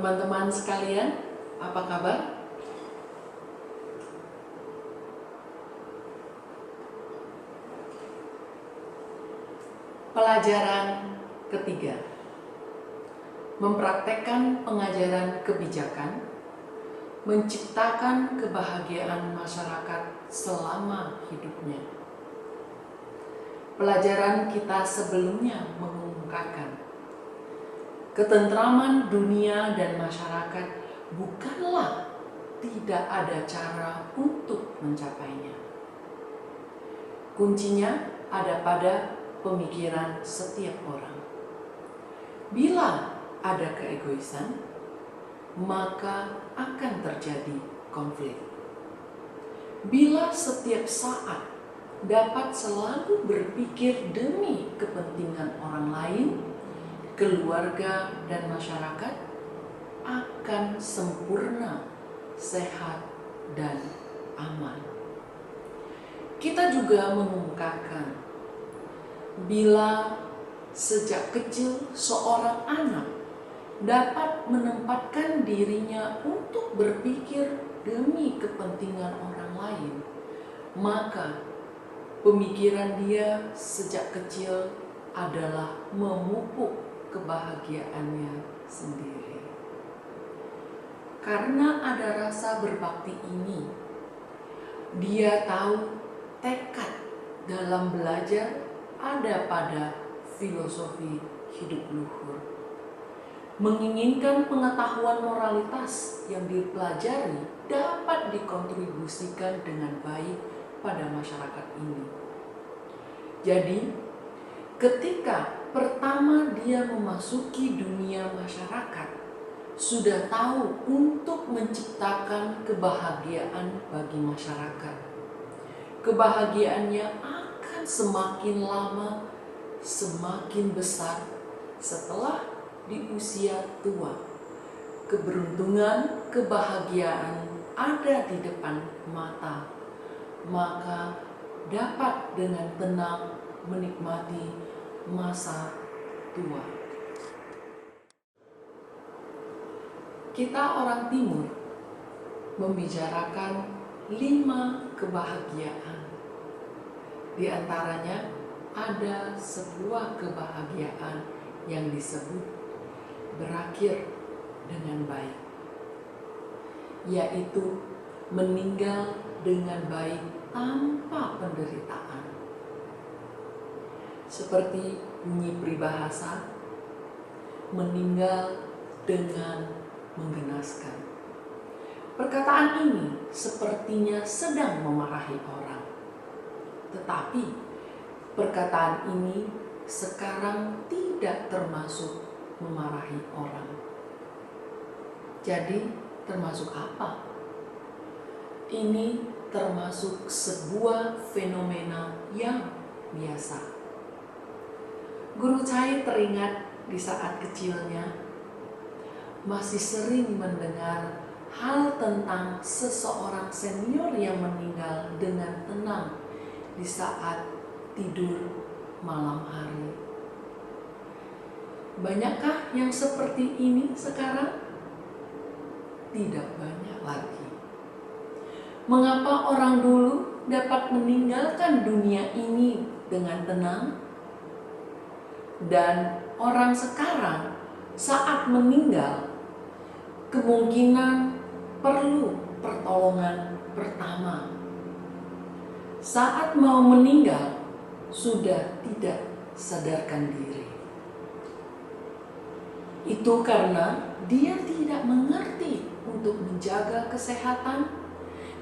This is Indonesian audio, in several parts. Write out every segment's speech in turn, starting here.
Teman-teman sekalian, apa kabar? Pelajaran ketiga, mempraktekkan pengajaran kebijakan, menciptakan kebahagiaan masyarakat selama hidupnya. Pelajaran kita sebelumnya mengungkapkan ketentraman dunia dan masyarakat bukanlah tidak ada cara untuk mencapainya. Kuncinya ada pada pemikiran setiap orang. Bila ada keegoisan, maka akan terjadi konflik. Bila setiap saat dapat selalu berpikir demi kepentingan orang lain, keluarga dan masyarakat akan sempurna, sehat, dan aman. Kita juga mengungkapkan, bila sejak kecil seorang anak dapat menempatkan dirinya untuk berpikir demi kepentingan orang lain, maka pemikiran dia sejak kecil adalah memupuk kebahagiaannya sendiri. Karena ada rasa berbakti ini, dia tahu tekad dalam belajar ada pada filosofi hidup luhur. Menginginkan pengetahuan moralitas yang dipelajari dapat dikontribusikan dengan baik pada masyarakat ini. Jadi, ketika pertama dia memasuki dunia masyarakat, sudah tahu untuk menciptakan kebahagiaan bagi masyarakat. Kebahagiaannya akan semakin lama, semakin besar setelah di usia tua. Keberuntungan, kebahagiaan ada di depan mata, maka dapat dengan tenang menikmati masa tua. Kita orang Timur membicarakan 5 kebahagiaan. Di antaranya ada sebuah kebahagiaan yang disebut berakhir dengan baik, yaitu meninggal dengan baik tanpa penderitaan. Seperti bunyi peribahasa, meninggal dengan menggenaskan. Perkataan ini sepertinya sedang memarahi orang. Tetapi perkataan ini sekarang tidak termasuk memarahi orang. Jadi termasuk apa? Ini termasuk sebuah fenomena yang biasa. Guru Chai teringat di saat kecilnya masih sering mendengar hal tentang seseorang senior yang meninggal dengan tenang di saat tidur malam hari. Banyakkah yang seperti ini sekarang? Tidak banyak lagi. Mengapa orang dulu dapat meninggalkan dunia ini dengan tenang? Dan orang sekarang saat meninggal kemungkinan perlu pertolongan pertama. Saat mau meninggal sudah tidak sadarkan diri. Itu karena dia tidak mengerti untuk menjaga kesehatan,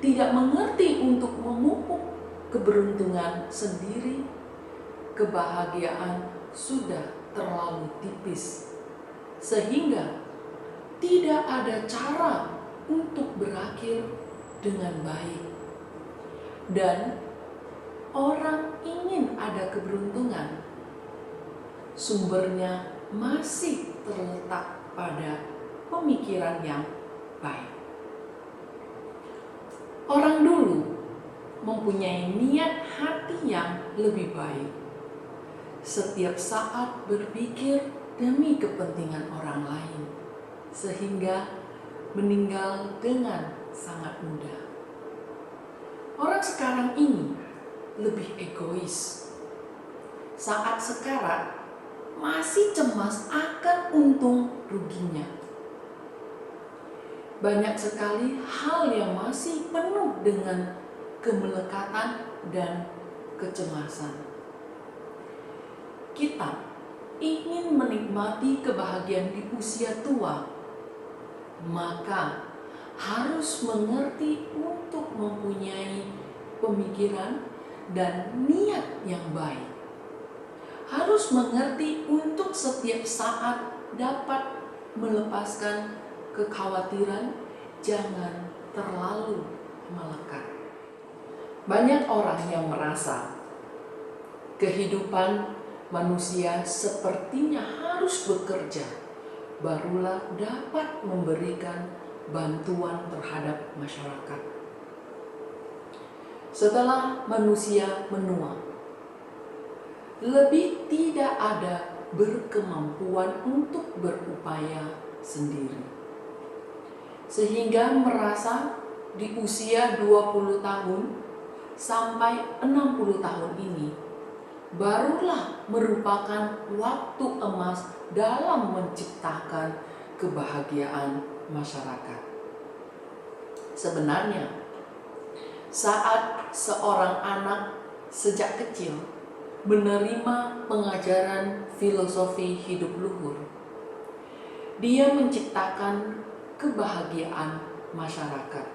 tidak mengerti untuk memupuk keberuntungan sendiri. Kebahagiaan sudah terlalu tipis, sehingga tidak ada cara untuk berakhir dengan baik. Dan orang ingin ada keberuntungan, sumbernya masih terletak pada pemikiran yang baik. Orang dulu mempunyai niat hati yang lebih baik. Setiap saat berpikir demi kepentingan orang lain. sehingga meninggal dengan sangat mudah. Orang sekarang ini lebih egois. Saat sekarat masih cemas akan untung ruginya. Banyak sekali hal yang masih penuh dengan kemelekatan dan kecemasan. Kita ingin menikmati kebahagiaan di usia tua, maka harus mengerti untuk mempunyai pemikiran dan niat yang baik. Harus mengerti untuk setiap saat dapat melepaskan kekhawatiran, jangan terlalu melekat. Banyak orang yang merasa kehidupan manusia sepertinya harus bekerja, barulah dapat memberikan bantuan terhadap masyarakat. Setelah manusia menua, lebih tidak ada berkemampuan untuk berupaya sendiri. Sehingga merasa di usia 20 tahun sampai 60 tahun ini barulah merupakan waktu emas dalam menciptakan kebahagiaan masyarakat. Sebenarnya, saat seorang anak sejak kecil menerima pengajaran filosofi hidup luhur, dia menciptakan kebahagiaan masyarakat.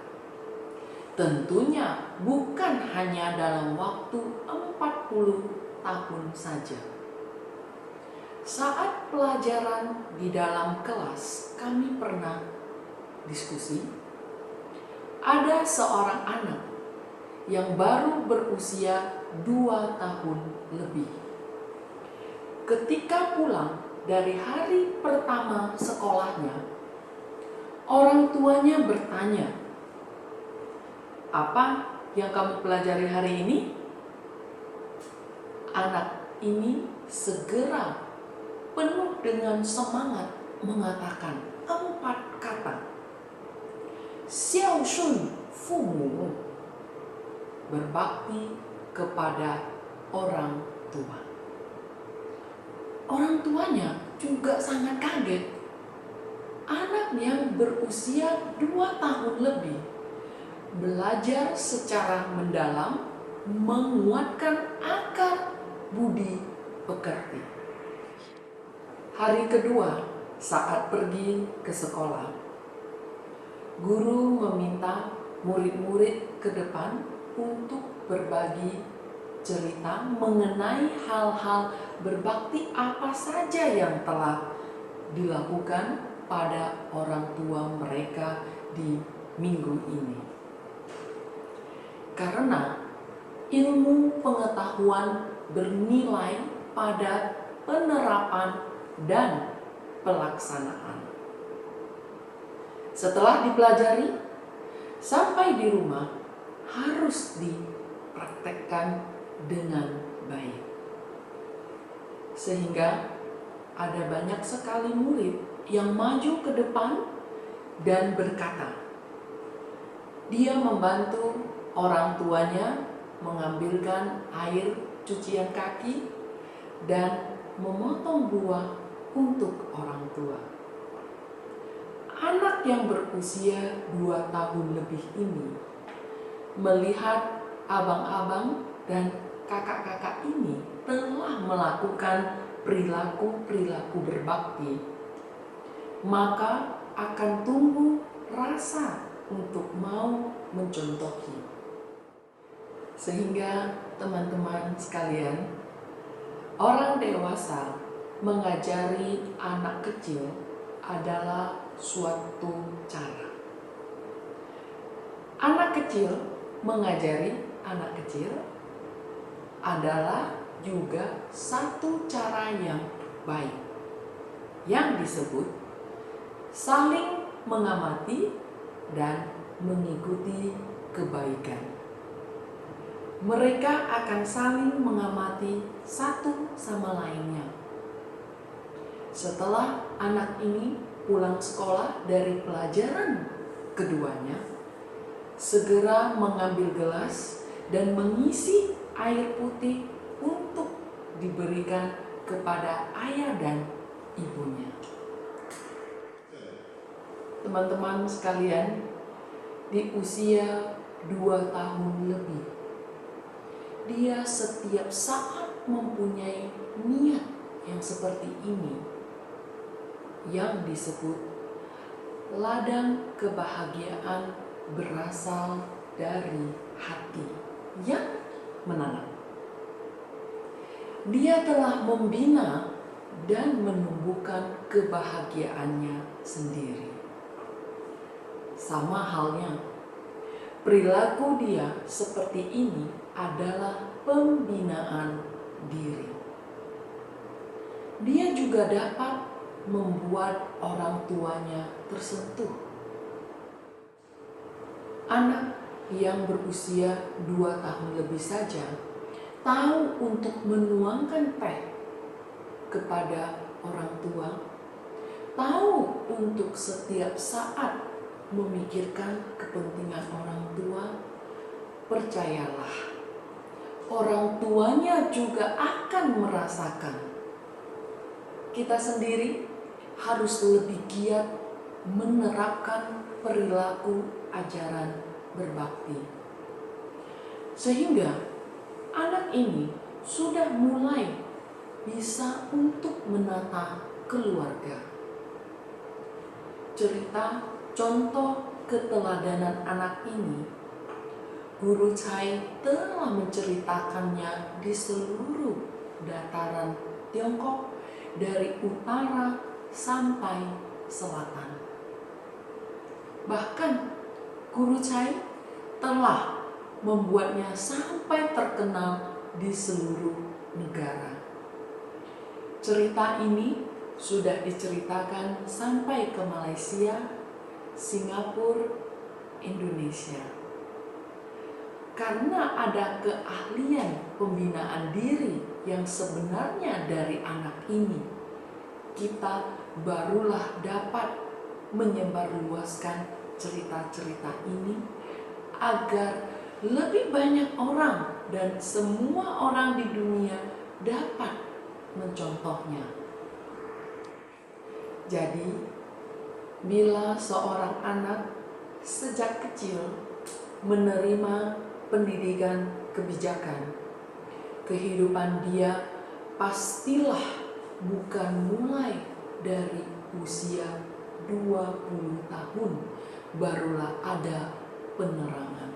Tentunya bukan hanya dalam waktu 40 tahun saja. Saat pelajaran di dalam kelas, kami pernah diskusi. Ada seorang anak yang baru berusia 2 tahun lebih. Ketika pulang dari hari pertama sekolahnya, orang tuanya bertanya, "Apa yang kamu pelajari hari ini?" Anak ini segera penuh dengan semangat mengatakan 4 kata. Xiao shun fumu, berbakti kepada orang tua. Orang tuanya juga sangat kaget. Anak yang berusia 2 tahun lebih belajar secara mendalam, menguatkan akar budi pekerti. Hari kedua saat pergi ke sekolah, guru meminta murid-murid ke depan untuk berbagi cerita mengenai hal-hal berbakti apa saja yang telah dilakukan pada orang tua mereka di minggu ini. Karena ilmu pengetahuan bernilai pada penerapan dan pelaksanaan. Setelah dipelajari, sampai di rumah harus dipraktekkan dengan baik. Sehingga ada banyak sekali murid yang maju ke depan dan berkata, dia membantu orang tuanya mengambilkan air cucian kaki dan memotong buah untuk orang tua. Anak yang berusia 2 tahun lebih ini melihat abang-abang dan kakak-kakak ini telah melakukan perilaku-perilaku berbakti, maka akan tumbuh rasa untuk mau mencontohi. Sehingga teman-teman sekalian, orang dewasa mengajari anak kecil adalah suatu cara. Anak kecil mengajari anak kecil adalah juga satu cara yang baik, yang disebut saling mengamati dan mengikuti kebaikan. Mereka akan saling mengamati satu sama lainnya. Setelah anak ini pulang sekolah dari pelajaran keduanya, segera mengambil gelas dan mengisi air putih untuk diberikan kepada ayah dan ibunya. Teman-teman sekalian, di usia 2 tahun lebih, dia setiap saat mempunyai niat yang seperti ini, yang disebut ladang kebahagiaan berasal dari hati yang menanam. Dia telah membina dan menumbuhkan kebahagiaannya sendiri. Sama halnya, perilaku dia seperti ini adalah pembinaan diri. Dia juga dapat membuat orang tuanya tersentuh. Anak yang berusia 2 tahun lebih saja tahu untuk menuangkan teh kepada orang tua, tahu untuk setiap saat memikirkan kepentingan orang tua. Percayalah, orang tuanya juga akan merasakan. Kita sendiri harus lebih giat menerapkan perilaku ajaran berbakti, sehingga anak ini sudah mulai bisa untuk menata keluarga. Cerita contoh keteladanan anak ini, Guru Chai telah menceritakannya di seluruh dataran Tiongkok dari utara sampai selatan. Bahkan Guru Chai telah membuatnya sampai terkenal di seluruh negara. Cerita ini sudah diceritakan sampai ke Malaysia, Singapura, Indonesia. Karena ada keahlian pembinaan diri yang sebenarnya dari anak ini, kita barulah dapat menyebarluaskan cerita-cerita ini agar lebih banyak orang dan semua orang di dunia dapat mencontohnya. Jadi, bila seorang anak sejak kecil menerima pendidikan kebijakan, kehidupan dia pastilah bukan mulai dari usia 20 tahun barulah ada penerangan.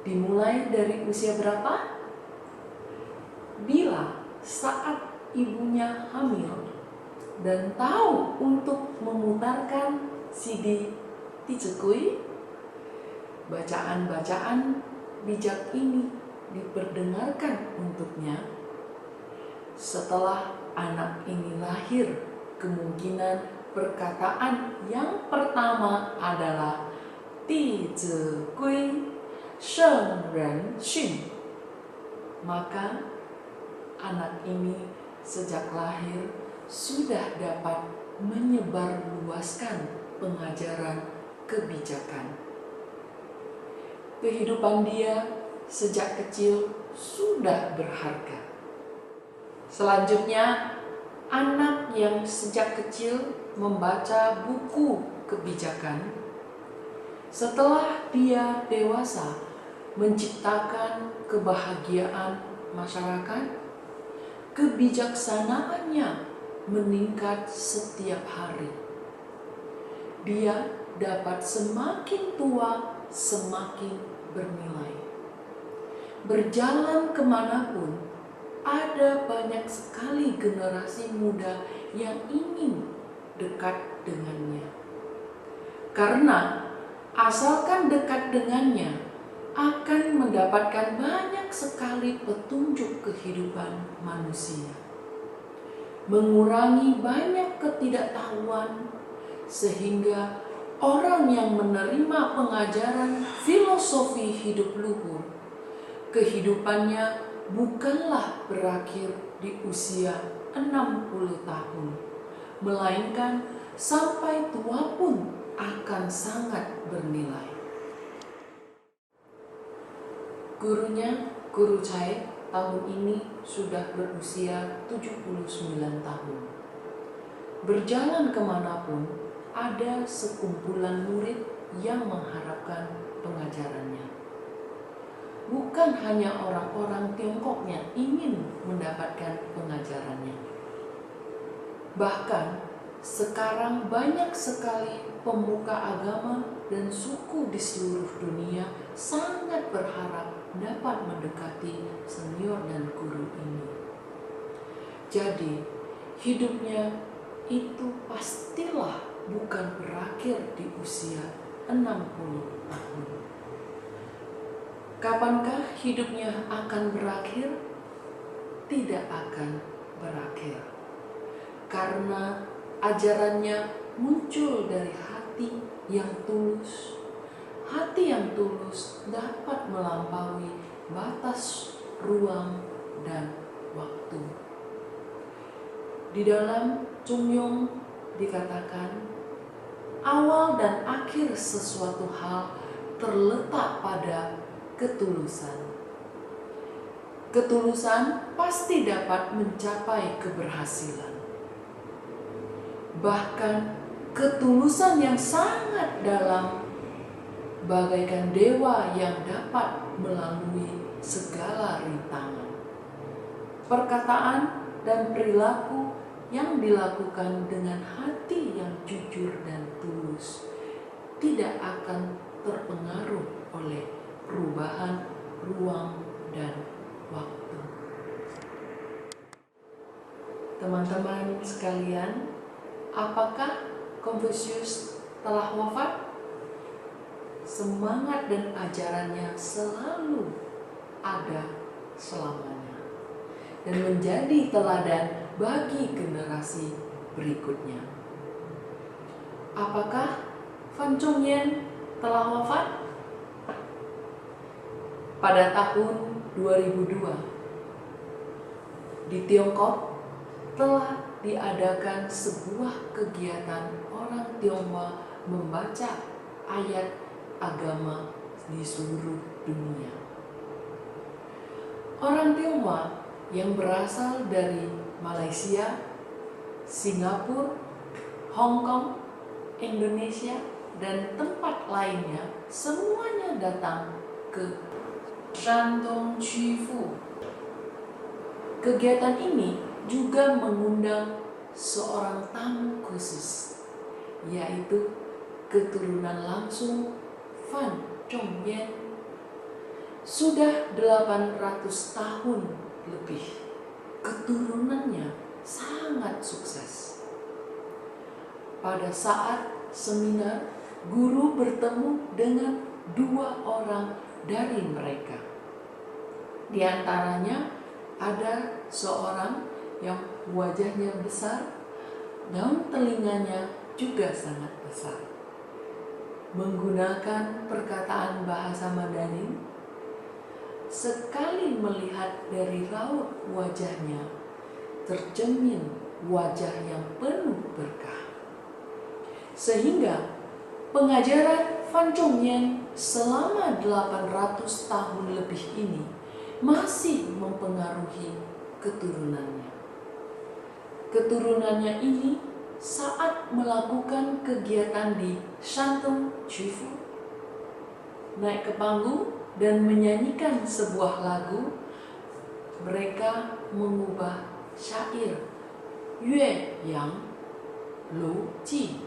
Dimulai dari usia berapa? Bila saat ibunya hamil dan tahu untuk memutarkan CD Ticekui, bacaan-bacaan bijak ini diperdengarkan untuknya. Setelah anak ini lahir, kemungkinan perkataan yang pertama adalah Ticekui Sheng Ren Xun. Maka anak ini sejak lahir sudah dapat menyebarluaskan pengajaran kebijakan. Kehidupan dia sejak kecil sudah berharga. Selanjutnya, anak yang sejak kecil membaca buku kebijakan, setelah dia dewasa menciptakan kebahagiaan masyarakat, kebijaksanaannya meningkat setiap hari. Dia dapat semakin tua semakin bernilai. Berjalan kemanapun, ada banyak sekali generasi muda yang ingin dekat dengannya. Karena asalkan dekat dengannya, akan mendapatkan banyak sekali petunjuk kehidupan manusia. Mengurangi banyak ketidaktahuan, sehingga orang yang menerima pengajaran filosofi hidup luhur, kehidupannya bukanlah berakhir di usia 60 tahun, melainkan sampai tua pun akan sangat bernilai. Guru Chai tahun ini sudah berusia 79 tahun. Berjalan kemanapun, ada sekumpulan murid yang mengharapkan pengajarannya. Bukan hanya orang-orang Tiongkoknya ingin mendapatkan pengajarannya. Bahkan sekarang banyak sekali pemuka agama dan suku di seluruh dunia sangat berharap dapat mendekati senior dan guru ini. Jadi, hidupnya itu pastilah bukan berakhir di usia 60 tahun. Kapankah hidupnya akan berakhir? Tidak akan berakhir. Karena ajarannya muncul dari hati yang tulus. Hati yang tulus dapat melampaui batas ruang dan waktu. Di dalam Chungyong dikatakan, awal dan akhir sesuatu hal terletak pada ketulusan. Ketulusan pasti dapat mencapai keberhasilan. Bahkan ketulusan yang sangat dalam bagaikan dewa yang dapat melalui segala rintangan. Perkataan dan perilaku yang dilakukan dengan hati yang jujur dan tulus tidak akan terpengaruh oleh perubahan ruang dan waktu. Teman-teman sekalian, apakah Confucius telah wafat? Semangat dan ajarannya selalu ada selamanya dan menjadi teladan bagi generasi berikutnya. Apakah Fan Zhongyan telah wafat? Pada tahun 2002 di Tiongkok telah diadakan sebuah kegiatan orang Tionghoa membaca ayat agama di seluruh dunia. Orang Tionghoa yang berasal dari Malaysia, Singapura, Hong Kong, Indonesia, dan tempat lainnya semuanya datang ke Shandong Qifu. Kegiatan ini juga mengundang seorang tamu khusus, yaitu keturunan langsung Fan Zhongyan. Sudah 800 tahun lebih, keturunannya sangat sukses. Pada saat seminar, guru bertemu dengan 2 orang dari mereka. Di antaranya ada seorang yang wajahnya besar dan telinganya juga sangat besar. Menggunakan perkataan bahasa Mandarin, sekali melihat dari raut wajahnya, tercermin wajah yang penuh berkah. Sehingga pengajaran Fan Zhongyan selama 800 tahun lebih ini masih mempengaruhi keturunannya. Keturunannya ini saat melakukan kegiatan di Shandong Qifu, naik ke panggung dan menyanyikan sebuah lagu, mereka mengubah syair Yue Yang Lu Ji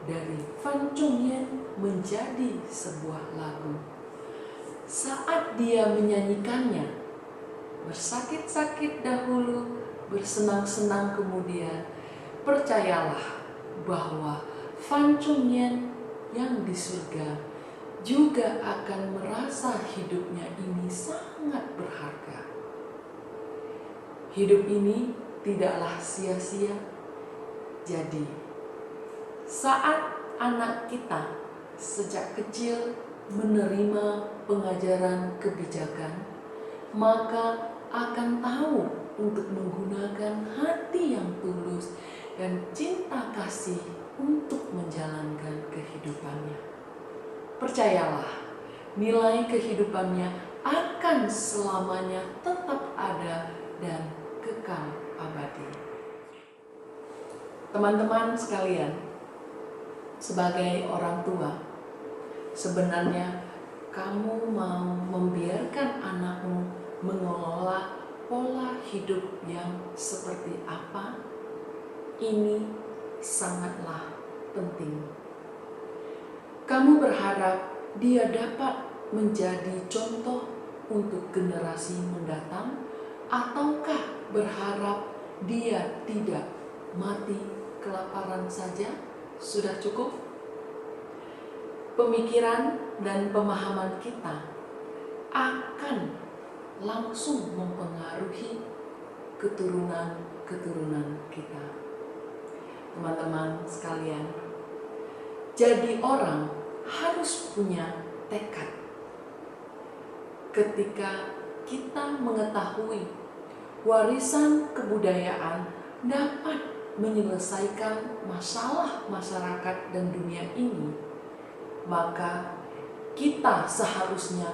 dari Fan Zhongyan menjadi sebuah lagu. Saat dia menyanyikannya, bersakit-sakit dahulu, bersenang-senang kemudian, percayalah bahwa Fan Zhongyan yang di surga juga akan merasa hidupnya ini sangat berharga. Hidup ini tidaklah sia-sia. Jadi, saat anak kita sejak kecil menerima pengajaran kebijakan, maka akan tahu untuk menggunakan hati yang tulus dan cinta kasih untuk menjalankan kehidupannya. Percayalah, nilai kehidupannya akan selamanya tetap ada dan kekal abadi. Teman-teman sekalian, sebagai orang tua, sebenarnya kamu mau membiarkan anakmu mengelola pola hidup yang seperti apa? Ini sangatlah penting. Kamu berharap dia dapat menjadi contoh untuk generasi mendatang, ataukah berharap dia tidak mati kelaparan saja sudah cukup? Pemikiran dan pemahaman kita akan langsung mempengaruhi keturunan-keturunan kita. Teman-teman sekalian, jadi orang harus punya tekad. Ketika kita mengetahui warisan kebudayaan dapat menyelesaikan masalah masyarakat dan dunia ini, maka kita seharusnya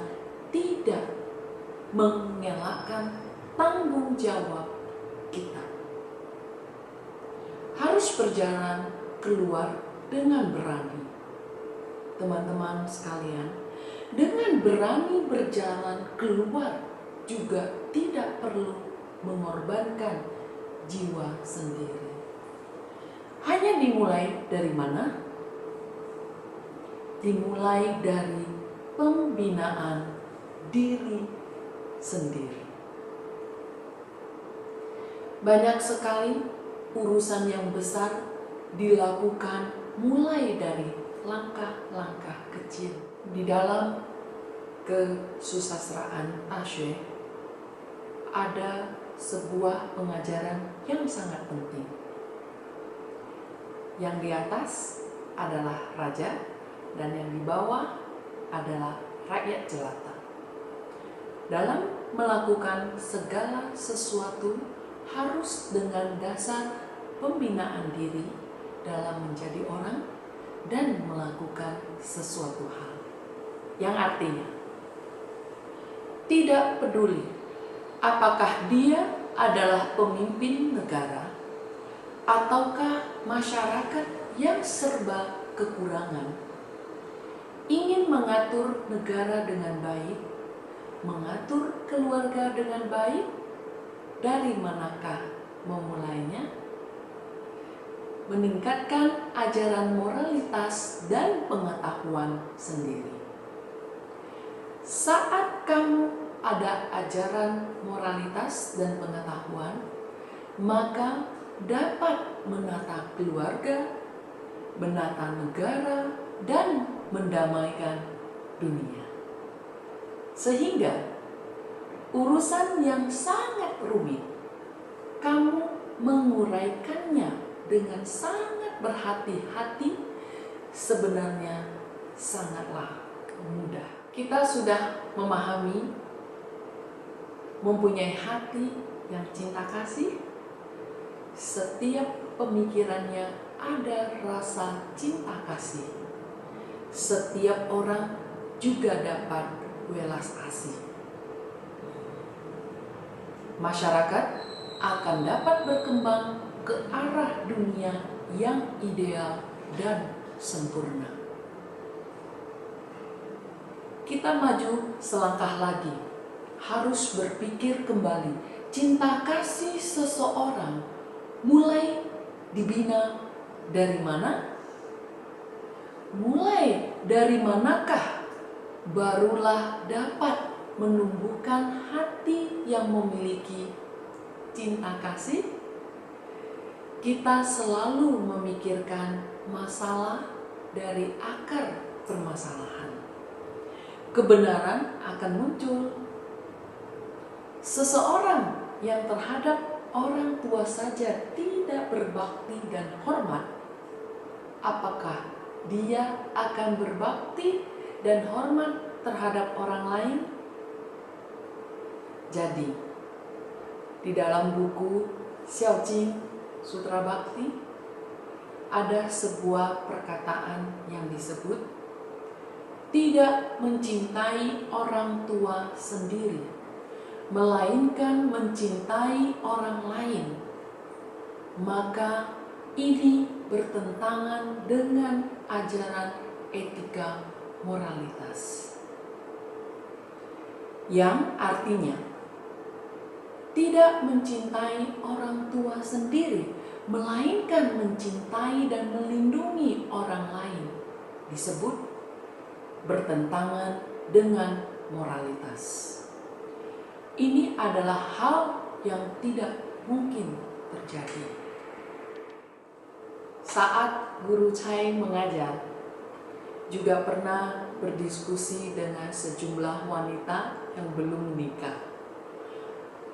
tidak mengelakkan tanggung jawab kita. Harus berjalan keluar dengan berani. Teman-teman sekalian, dengan berani berjalan keluar juga tidak perlu mengorbankan jiwa sendiri. Hanya dimulai dari mana? Dimulai dari pembinaan diri sendiri. Banyak sekali urusan yang besar dilakukan mulai dari langkah-langkah kecil. Di dalam kesusastraan Ashe ada sebuah pengajaran yang sangat penting. Yang di atas adalah raja dan yang di bawah adalah rakyat jelata. Dalam melakukan segala sesuatu harus dengan dasar pembinaan diri dalam menjadi orang dan melakukan sesuatu hal. Yang artinya, tidak peduli apakah dia adalah pemimpin negara ataukah masyarakat yang serba kekurangan, ingin mengatur negara dengan baik, mengatur keluarga dengan baik, dari manakah memulainya? Meningkatkan ajaran moralitas dan pengetahuan sendiri. Saat kamu ada ajaran moralitas dan pengetahuan, maka dapat menata keluarga, menata negara, dan mendamaikan dunia. Sehingga urusan yang sangat rumit, kamu menguraikannya dengan sangat berhati-hati, sebenarnya sangatlah mudah. Kita sudah memahami, mempunyai hati yang cinta kasih. Setiap pemikirannya ada rasa cinta kasih. Setiap orang juga dapat welas asih. Masyarakat akan dapat berkembang ke arah dunia yang ideal dan sempurna. Kita maju selangkah lagi, harus berpikir kembali. Cinta kasih seseorang mulai dibina dari mana? Mulai dari manakah barulah dapat menumbuhkan hati yang memiliki cinta kasih? Kita selalu memikirkan masalah dari akar permasalahan. Kebenaran akan muncul. Seseorang yang terhadap orang tua saja tidak berbakti dan hormat, apakah dia akan berbakti dan hormat terhadap orang lain? Jadi, di dalam buku Xiao Jing Sutra Bakti ada sebuah perkataan yang disebut tidak mencintai orang tua sendiri, melainkan mencintai orang lain. Maka ini bertentangan dengan ajaran etika moralitas. Yang artinya tidak mencintai orang tua sendiri, melainkan mencintai dan melindungi orang lain, disebut bertentangan dengan moralitas. Ini adalah hal yang tidak mungkin terjadi. Saat Guru Chai mengajar, juga pernah berdiskusi dengan sejumlah wanita yang belum menikah.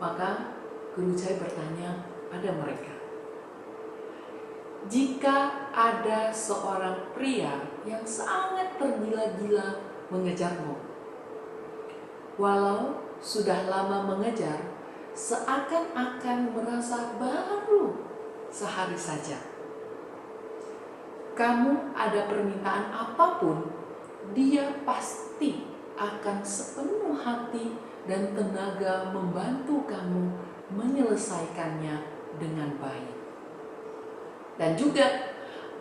Maka Guru Chai bertanya pada mereka, jika ada seorang pria yang sangat tergila-gila mengejarmu, walau sudah lama mengejar, seakan-akan merasa baru sehari saja. Kamu ada permintaan apapun, dia pasti akan sepenuh hati dan tenaga membantu kamu menyelesaikannya dengan baik. Dan juga,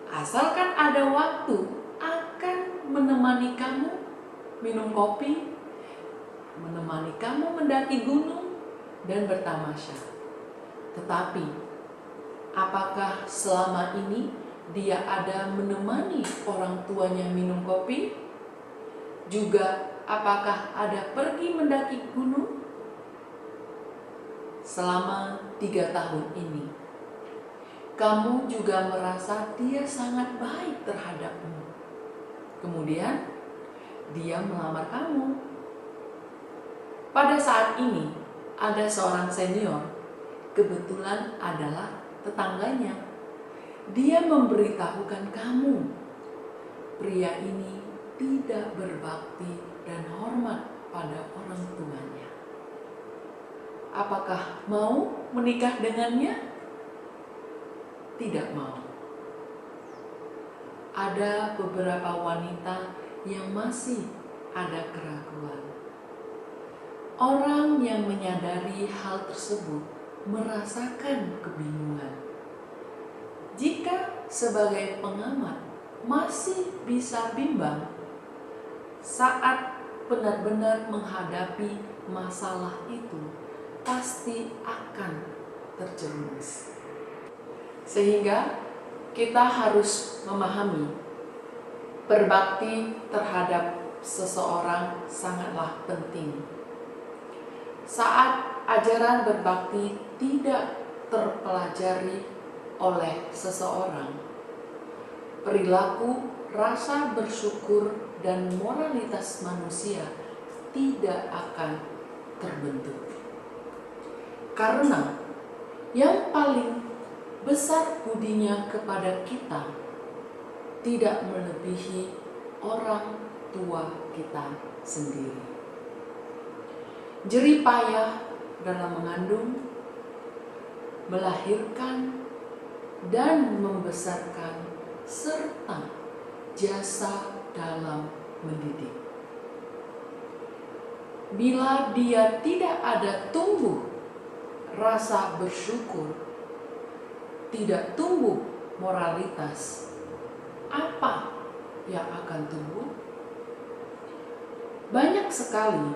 asalkan ada waktu, akan menemani kamu minum kopi, menemani kamu mendaki gunung, dan bertamasya. Tetapi, apakah selama ini dia ada menemani orang tuanya minum kopi? Juga, apakah ada pergi mendaki gunung? Selama 3 tahun ini, kamu juga merasa dia sangat baik terhadapmu. Kemudian, dia melamar kamu. Pada saat ini, ada seorang senior, kebetulan adalah tetangganya. Dia memberitahukan kamu, pria ini tidak berbakti dan hormat pada orang tuanya. Apakah mau menikah dengannya? Tidak mau. Ada beberapa wanita yang masih ada keraguan. Orang yang menyadari hal tersebut merasakan kebingungan. Jika sebagai pengamat masih bisa bimbang saat benar-benar menghadapi masalah itu, pasti akan terjerumus. Sehingga kita harus memahami berbakti terhadap seseorang sangatlah penting. Saat ajaran berbakti tidak terpelajari oleh seseorang, perilaku, rasa bersyukur, dan moralitas manusia tidak akan terbentuk. Karena yang paling besar budinya kepada kita tidak melebihi orang tua kita sendiri. Jerih payah dalam mengandung, melahirkan, dan membesarkan, serta jasa dalam mendidik. Bila dia tidak ada tumbuh rasa bersyukur, tidak tumbuh moralitas, apa yang akan tumbuh? Banyak sekali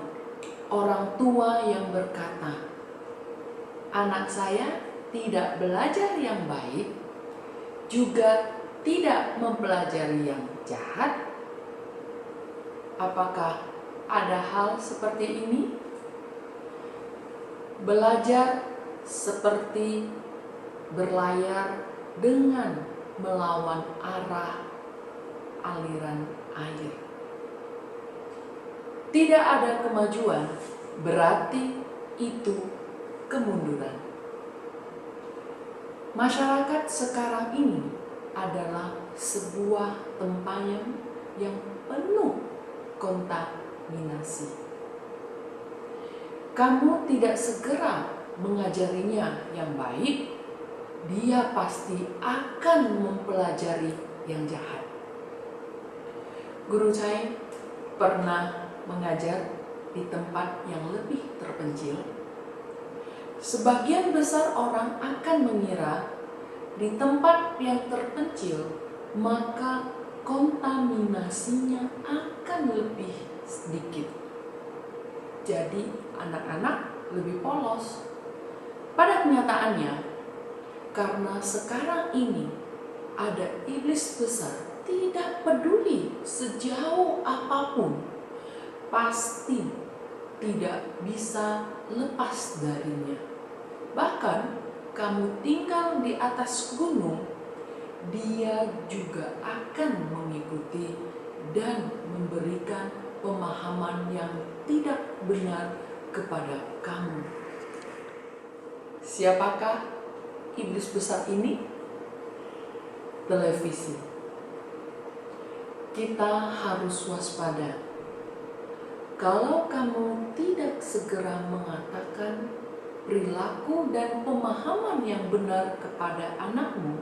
orang tua yang berkata, anak saya tidak belajar yang baik, juga tidak mempelajari yang jahat. Apakah ada hal seperti ini? Belajar seperti berlayar dengan melawan arah aliran air. Tidak ada kemajuan, berarti itu kemunduran. Masyarakat sekarang ini adalah sebuah tempayan yang penuh kontaminasi. Kamu tidak segera mengajarinya yang baik, dia pasti akan mempelajari yang jahat. Guru Chai pernah mengajar di tempat yang lebih terpencil. Sebagian besar orang akan mengira di tempat yang terpencil maka kontaminasinya akan lebih sedikit. Jadi anak-anak lebih polos. Pada kenyataannya, karena sekarang ini ada iblis besar tidak peduli sejauh apapun, pasti tidak bisa lepas darinya. Bahkan kamu tinggal di atas gunung, dia juga akan mengikuti dan memberikan pemahaman yang tidak benar kepada kamu. Siapakah iblis besar ini? Televisi. Kita harus waspada. Kalau kamu tidak segera mengatakan perilaku dan pemahaman yang benar kepada anakmu,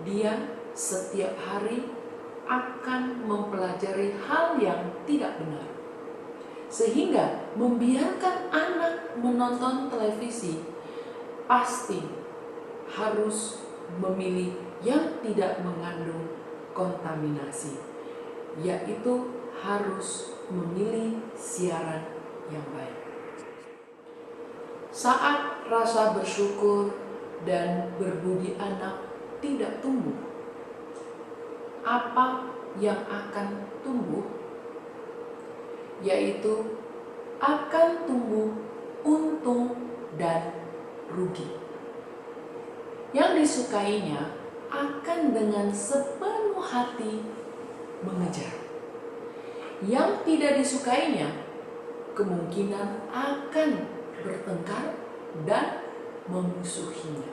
dia setiap hari akan mempelajari hal yang tidak benar. Sehingga membiarkan anak menonton televisi pasti harus memilih yang tidak mengandung kontaminasi, yaitu harus memilih siaran yang baik. Saat rasa bersyukur dan berbudi anak tidak tumbuh, apa yang akan tumbuh? Yaitu akan tumbuh untung dan rugi. Yang disukainya akan dengan sepenuh hati mengejar. Yang tidak disukainya kemungkinan akan bertengkar dan memusuhinya.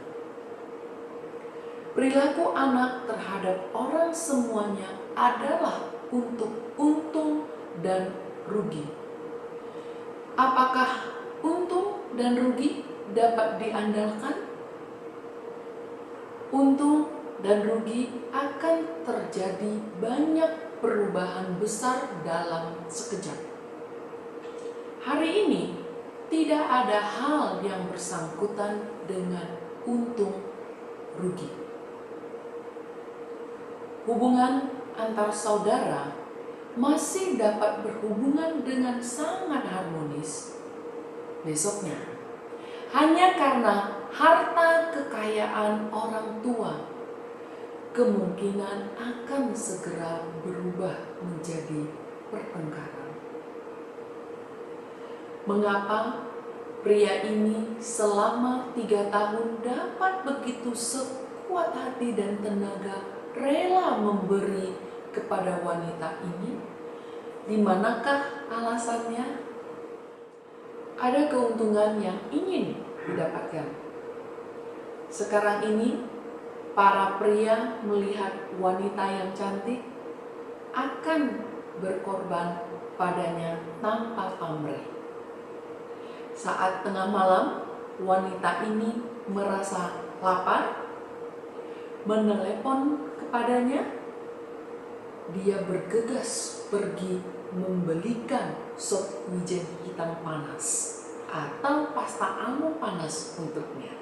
Perilaku anak terhadap orang semuanya adalah untuk untung dan rugi. Apakah untung dan rugi dapat diandalkan? Untung dan rugi akan terjadi banyak perubahan besar dalam sekejap. Hari ini tidak ada hal yang bersangkutan dengan untung rugi. Hubungan antar saudara masih dapat berhubungan dengan sangat harmonis besoknya. Hanya karena harta kekayaan orang tua kemungkinan akan segera berubah menjadi pertengkaran. Mengapa pria ini selama 3 tahun dapat begitu sekuat hati dan tenaga rela memberi kepada wanita ini? Di manakah alasannya? Ada keuntungan yang ingin didapatkan. Sekarang ini para pria melihat wanita yang cantik akan berkorban padanya tanpa pamrih. Saat tengah malam, wanita ini merasa lapar, menelepon kepadanya, dia bergegas pergi membelikan sop wijen hitam panas atau pasta almond panas untuknya.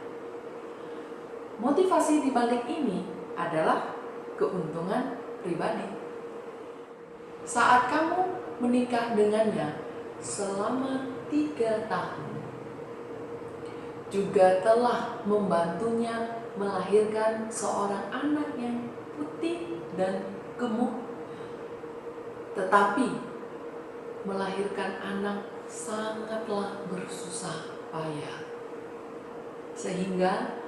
Motivasi di balik ini adalah keuntungan pribadi. Saat kamu menikah dengannya selama 3 tahun, juga telah membantunya melahirkan seorang anak yang putih dan gemuk. Tetapi melahirkan anak sangatlah bersusah payah, sehingga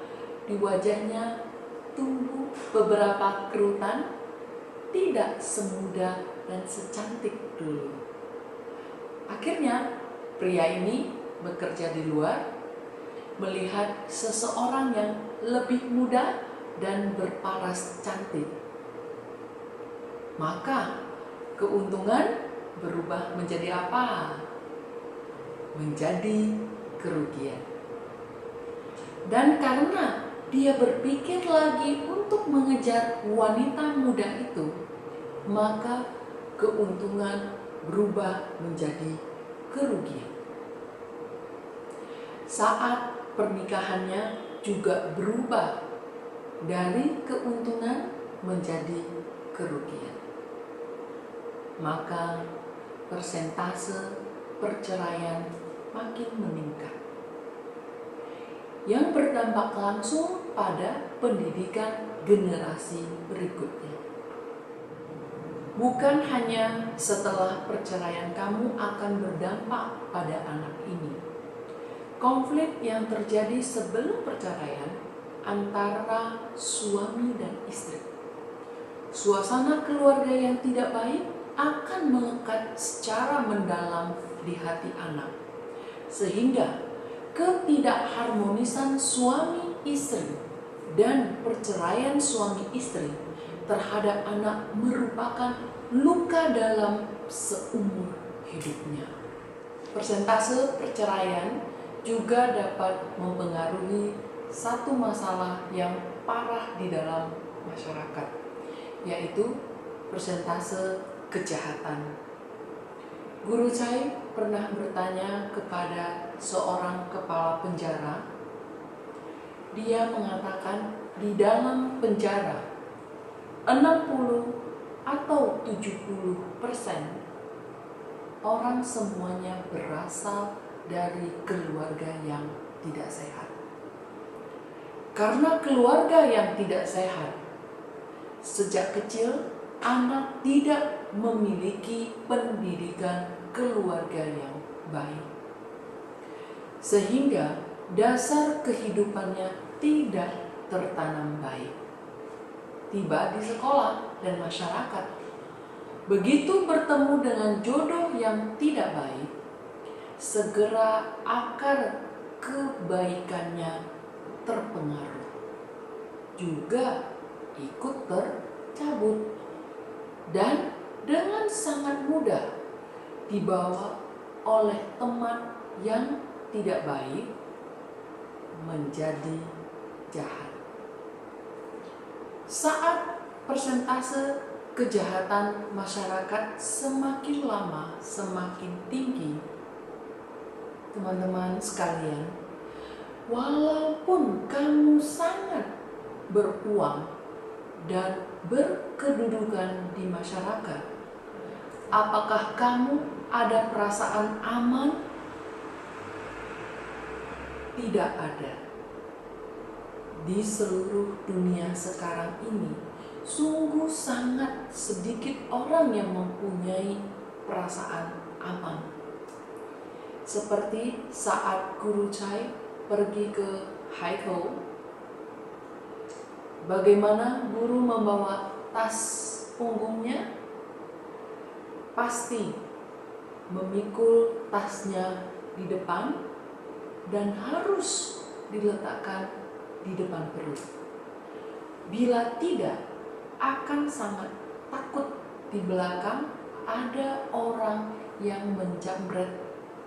di wajahnya tumbuh beberapa kerutan, tidak semudah dan secantik dulu. Akhirnya pria ini bekerja di luar, melihat seseorang yang lebih muda dan berparas cantik. Maka keuntungan berubah menjadi apa? Menjadi kerugian. Dan karena dia berpikir lagi untuk mengejar wanita muda itu, maka keuntungan berubah menjadi kerugian. Saat pernikahannya juga berubah dari keuntungan menjadi kerugian. Maka persentase perceraian makin meningkat, yang berdampak langsung pada pendidikan generasi berikutnya. Bukan hanya setelah perceraian kamu akan berdampak pada anak ini. Konflik yang terjadi sebelum perceraian antara suami dan istri. Suasana keluarga yang tidak baik akan melekat secara mendalam di hati anak, sehingga ketidakharmonisan suami istri dan perceraian suami istri terhadap anak merupakan luka dalam seumur hidupnya. Persentase perceraian juga dapat mempengaruhi satu masalah yang parah di dalam masyarakat, yaitu persentase kejahatan. Guru Chai pernah bertanya kepada seorang kepala penjara. Dia mengatakan di dalam penjara 60 atau 70% orang semuanya berasal dari keluarga yang tidak sehat. Karena keluarga yang tidak sehat, sejak kecil anak tidak memiliki pendidikan keluarga yang baik, sehingga dasar kehidupannya tidak tertanam baik. Tiba di sekolah dan masyarakat, begitu bertemu dengan jodoh yang tidak baik, segera akar kebaikannya terpengaruh, juga ikut tercabut, dan dengan sangat mudah dibawa oleh teman yang tidak baik menjadi jahat. Saat persentase kejahatan masyarakat semakin lama semakin tinggi, teman-teman sekalian, walaupun kamu sangat beruang dan berkedudukan di masyarakat, apakah kamu ada perasaan aman? Tidak ada. Di seluruh dunia sekarang ini, sungguh sangat sedikit orang yang mempunyai perasaan aman. Seperti saat Guru Chai pergi ke Haikou, bagaimana guru membawa tas punggungnya? Pasti memikul tasnya di depan dan harus diletakkan di depan perut. Bila tidak, akan sangat takut di belakang ada orang yang menjamret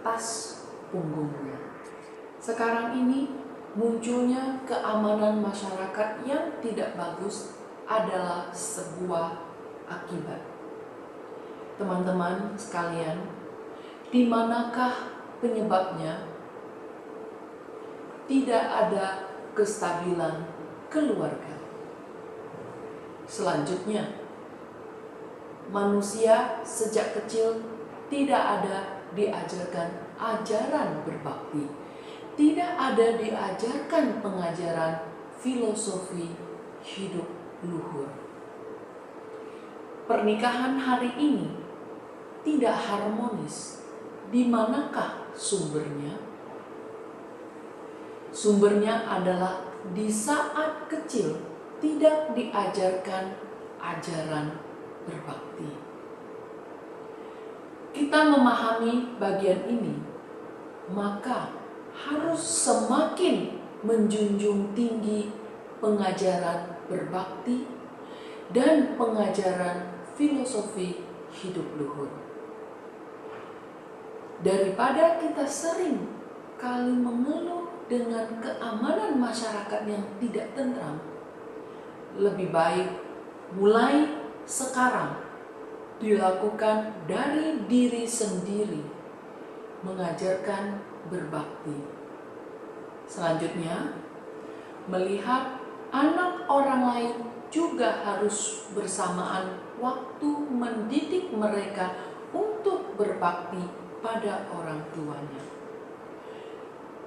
tas punggungnya. Sekarang ini munculnya keamanan masyarakat yang tidak bagus adalah sebuah akibat. Teman-teman sekalian, di manakah penyebabnya? Tidak ada kestabilan keluarga. Selanjutnya, manusia sejak kecil tidak ada diajarkan ajaran berbakti, tidak ada diajarkan pengajaran filosofi hidup luhur. Pernikahan hari ini tidak harmonis. Di manakah sumbernya? Sumbernya adalah di saat kecil tidak diajarkan ajaran berbakti. Kita memahami bagian ini, maka harus semakin menjunjung tinggi pengajaran berbakti dan pengajaran filosofi hidup luhur. Daripada kita sering kali mengeluh dengan keamanan masyarakat yang tidak tentram, lebih baik mulai sekarang dilakukan dari diri sendiri, mengajarkan berbakti. Selanjutnya, melihat anak orang lain juga harus bersamaan waktu mendidik mereka untuk berbakti pada orang tuanya.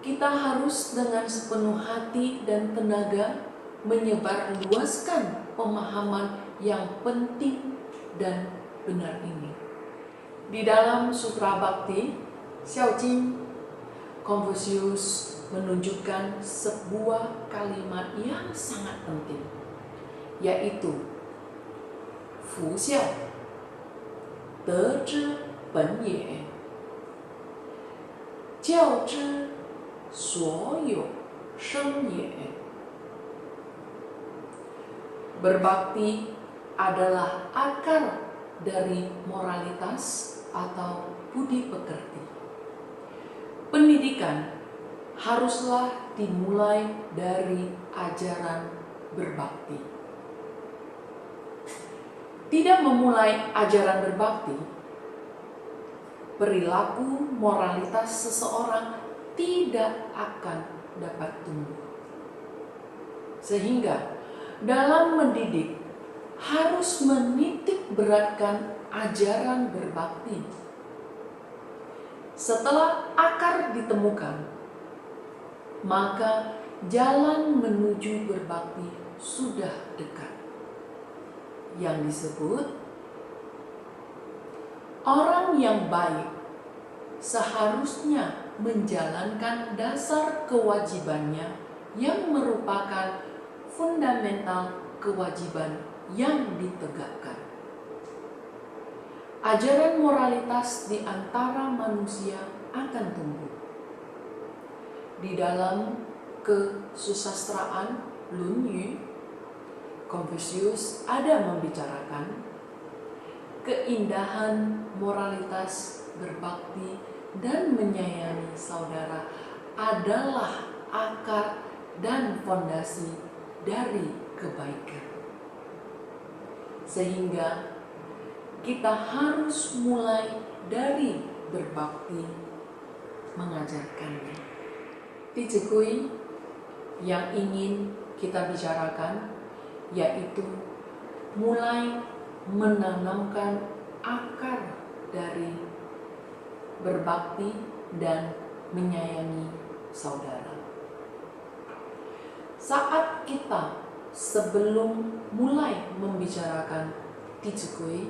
Kita harus dengan sepenuh hati dan tenaga menyebarluaskan pemahaman yang penting dan benar ini. Di dalam Sutra Bakti, Xiao Jing, Konfusius menunjukkan sebuah kalimat yang sangat penting, yaitu Fu Xiao, De Zhi Ben Ye, Jiao Zhi Suo You Sheng Ye. Berbakti adalah akar dari moralitas atau budi pekerti. Pendidikan haruslah dimulai dari ajaran berbakti. Tidak memulai ajaran berbakti, perilaku moralitas seseorang tidak akan dapat tumbuh. Sehingga dalam mendidik harus menitik beratkan ajaran berbakti. Setelah akar ditemukan, maka jalan menuju berbakti sudah dekat. Yang disebut orang yang baik seharusnya menjalankan dasar kewajibannya yang merupakan fundamental kewajiban yang ditegakkan. Ajaran moralitas di antara manusia akan tumbuh. Di dalam kesusastraan Lun Yu, Konfusius ada membicarakan keindahan moralitas berbakti dan menyayangi saudara adalah akar dan fondasi dari kebaikan. Sehingga kita harus mulai dari berbakti, mengajarkannya. Tijikui yang ingin kita bicarakan yaitu mulai menanamkan akar dari berbakti dan menyayangi saudara. Saat kita sebelum mulai membicarakan Tijikui,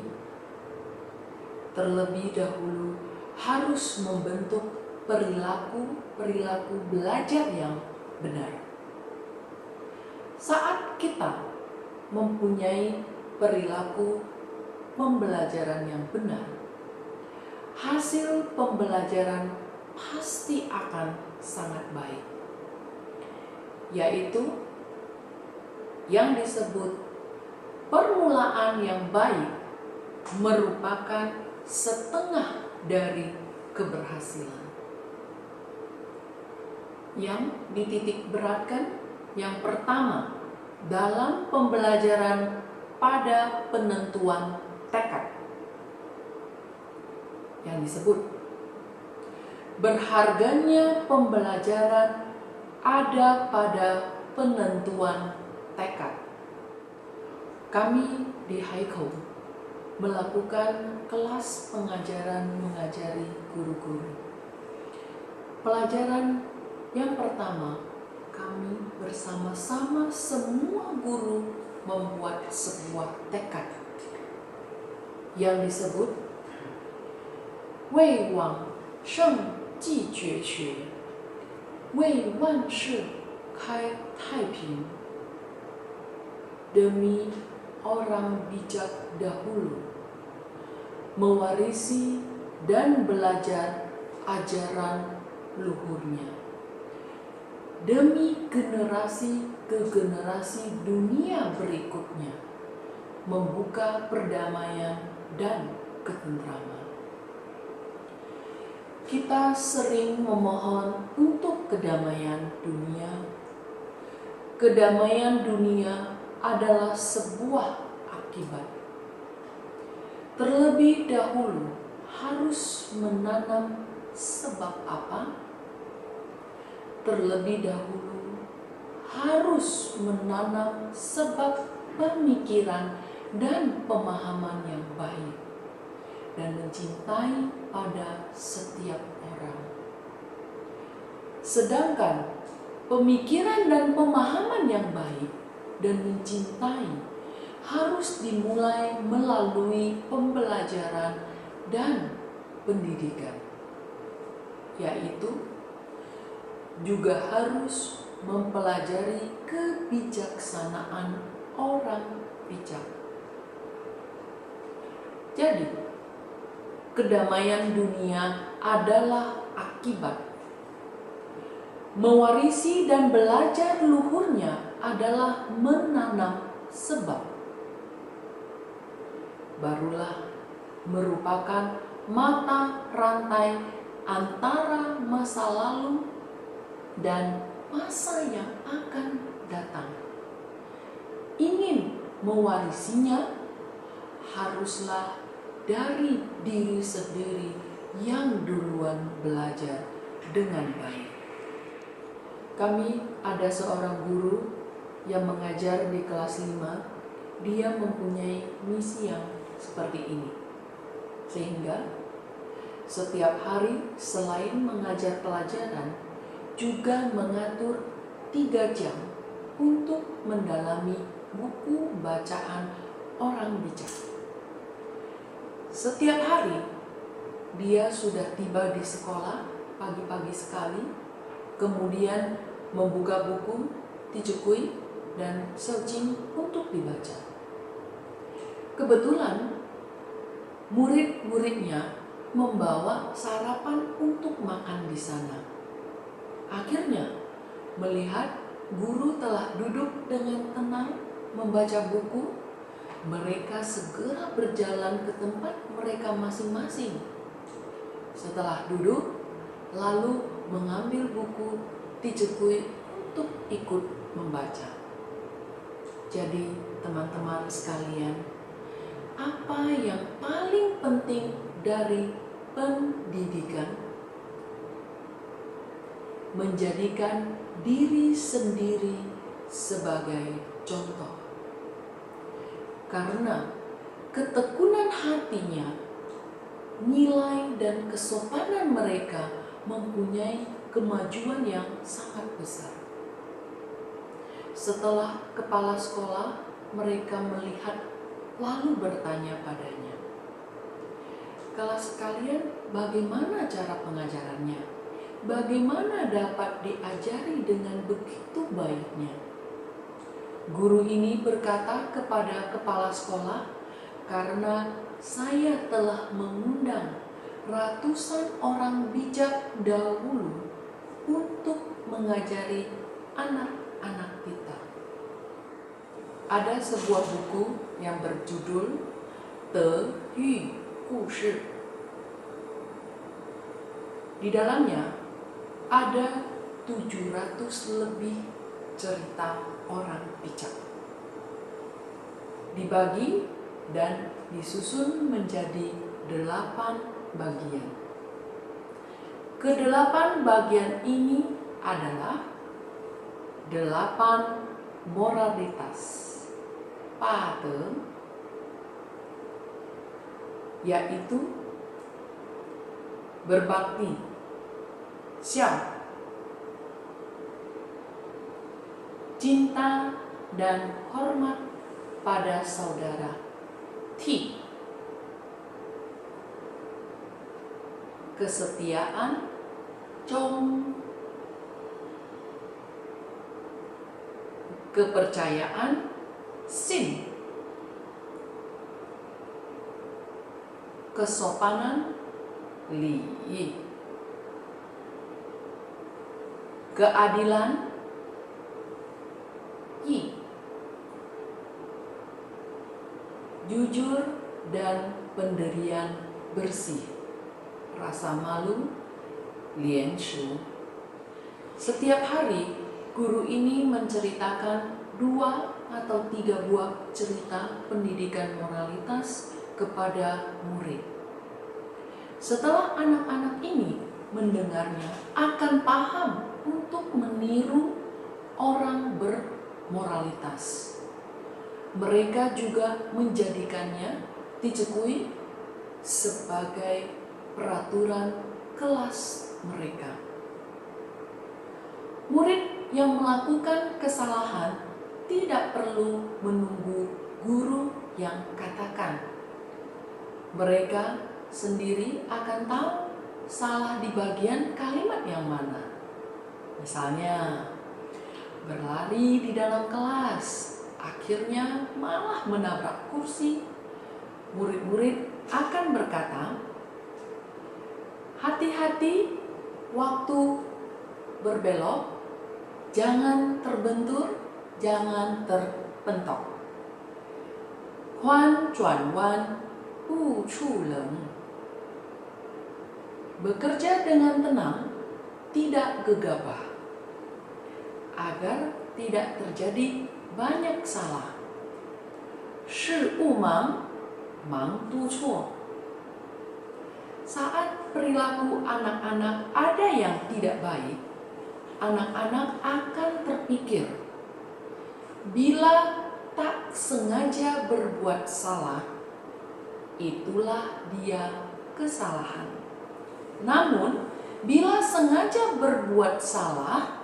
terlebih dahulu harus membentuk perilaku belajar yang benar. Saat kita mempunyai perilaku pembelajaran yang benar, hasil pembelajaran pasti akan sangat baik, yaitu yang disebut permulaan yang baik merupakan setengah dari keberhasilan. Yang dititik beratkan yang pertama dalam pembelajaran pada penentuan tekad, yang disebut berharganya pembelajaran ada pada penentuan tekad. Kami di Haikou melakukan kelas pengajaran mengajari guru-guru. Pelajaran yang pertama, kami bersama-sama semua guru membuat sebuah tekad yang disebut Wei Wang Sheng Ji Jue Xue, Wei Wan Shi Kai Tai Ping. Demi orang bijak dahulu, mewarisi dan belajar ajaran luhurnya. Demi generasi ke generasi dunia berikutnya, membuka perdamaian dan ketentraman. kita sering memohon untuk kedamaian dunia. Kedamaian dunia adalah sebuah akibat. Terlebih dahulu harus menanam sebab apa? Terlebih dahulu harus menanam sebab pemikiran dan pemahaman yang baik dan mencintai pada setiap orang. Sedangkan pemikiran dan pemahaman yang baik dan mencintai harus dimulai melalui pembelajaran dan pendidikan, yaitu juga harus mempelajari kebijaksanaan orang bijak. Jadi, kedamaian dunia adalah akibat. Mewarisi dan belajar luhurnya adalah menanam sebab. Barulah merupakan mata rantai antara masa lalu dan masa yang akan datang. Ingin mewarisinya, haruslah dari diri sendiri yang duluan belajar dengan baik. Kami ada seorang guru yang mengajar di kelas 5. Dia mempunyai misi yang seperti ini. Sehingga setiap hari selain mengajar pelajaran, juga mengatur 3 jam untuk mendalami buku bacaan orang bijak. Setiap hari dia sudah tiba di sekolah pagi-pagi sekali, kemudian membuka buku, Ticukui dan Searching untuk dibaca. Kebetulan murid-muridnya membawa sarapan untuk makan di sana. Akhirnya, melihat guru telah duduk dengan tenang membaca buku, mereka segera berjalan ke tempat mereka masing-masing. Setelah duduk, lalu mengambil buku Ticukui untuk ikut membaca. Jadi, teman-teman sekalian, apa yang paling penting dari pendidikan? Menjadikan diri sendiri sebagai contoh. Karena ketekunan hatinya, nilai dan kesopanan mereka mempunyai kemajuan yang sangat besar. Setelah kepala sekolah, mereka melihat lalu bertanya padanya, "Kelas kalian bagaimana cara pengajarannya? Bagaimana dapat diajari dengan begitu baiknya?" Guru ini berkata kepada kepala sekolah, "Karena saya telah mengundang ratusan orang bijak dahulu untuk mengajari anak-anak kita." Ada sebuah buku yang berjudul De Yu Gu Shi. Di dalamnya ada 700 lebih cerita orang bijak. Dibagi dan disusun menjadi 8 bagian. Ke-8 bagian ini adalah 8 moralitas pada, yaitu berbakti, xiao, cinta dan hormat pada saudara, ti, kesetiaan, chong, kepercayaan, sin, kesopanan, li, keadilan, yi, jujur dan pendirian bersih, rasa malu Lian Shu. Setiap hari, guru ini menceritakan 2 atau 3 buah cerita pendidikan moralitas kepada murid. Setelah anak-anak ini mendengarnya, akan paham untuk meniru orang bermoralitas. Mereka juga menjadikannya Tijekui sebagai peraturan kelas mereka. Murid yang melakukan kesalahan tidak perlu menunggu guru yang katakan. Mereka sendiri akan tahu salah di bagian kalimat yang mana. Misalnya, berlari di dalam kelas, akhirnya malah menabrak kursi. Murid-murid akan berkata, hati-hati waktu berbelok, jangan terbentur, jangan terpentok. Huan juan wan, bu chu leng. Bekerja dengan tenang, tidak gegabah, agar tidak terjadi banyak salah. Shi wu mang, mang tu cuo. Saat perilaku anak-anak ada yang tidak baik, anak-anak akan terpikir, bila tak sengaja berbuat salah, itulah dia kesalahan. Namun, bila sengaja berbuat salah,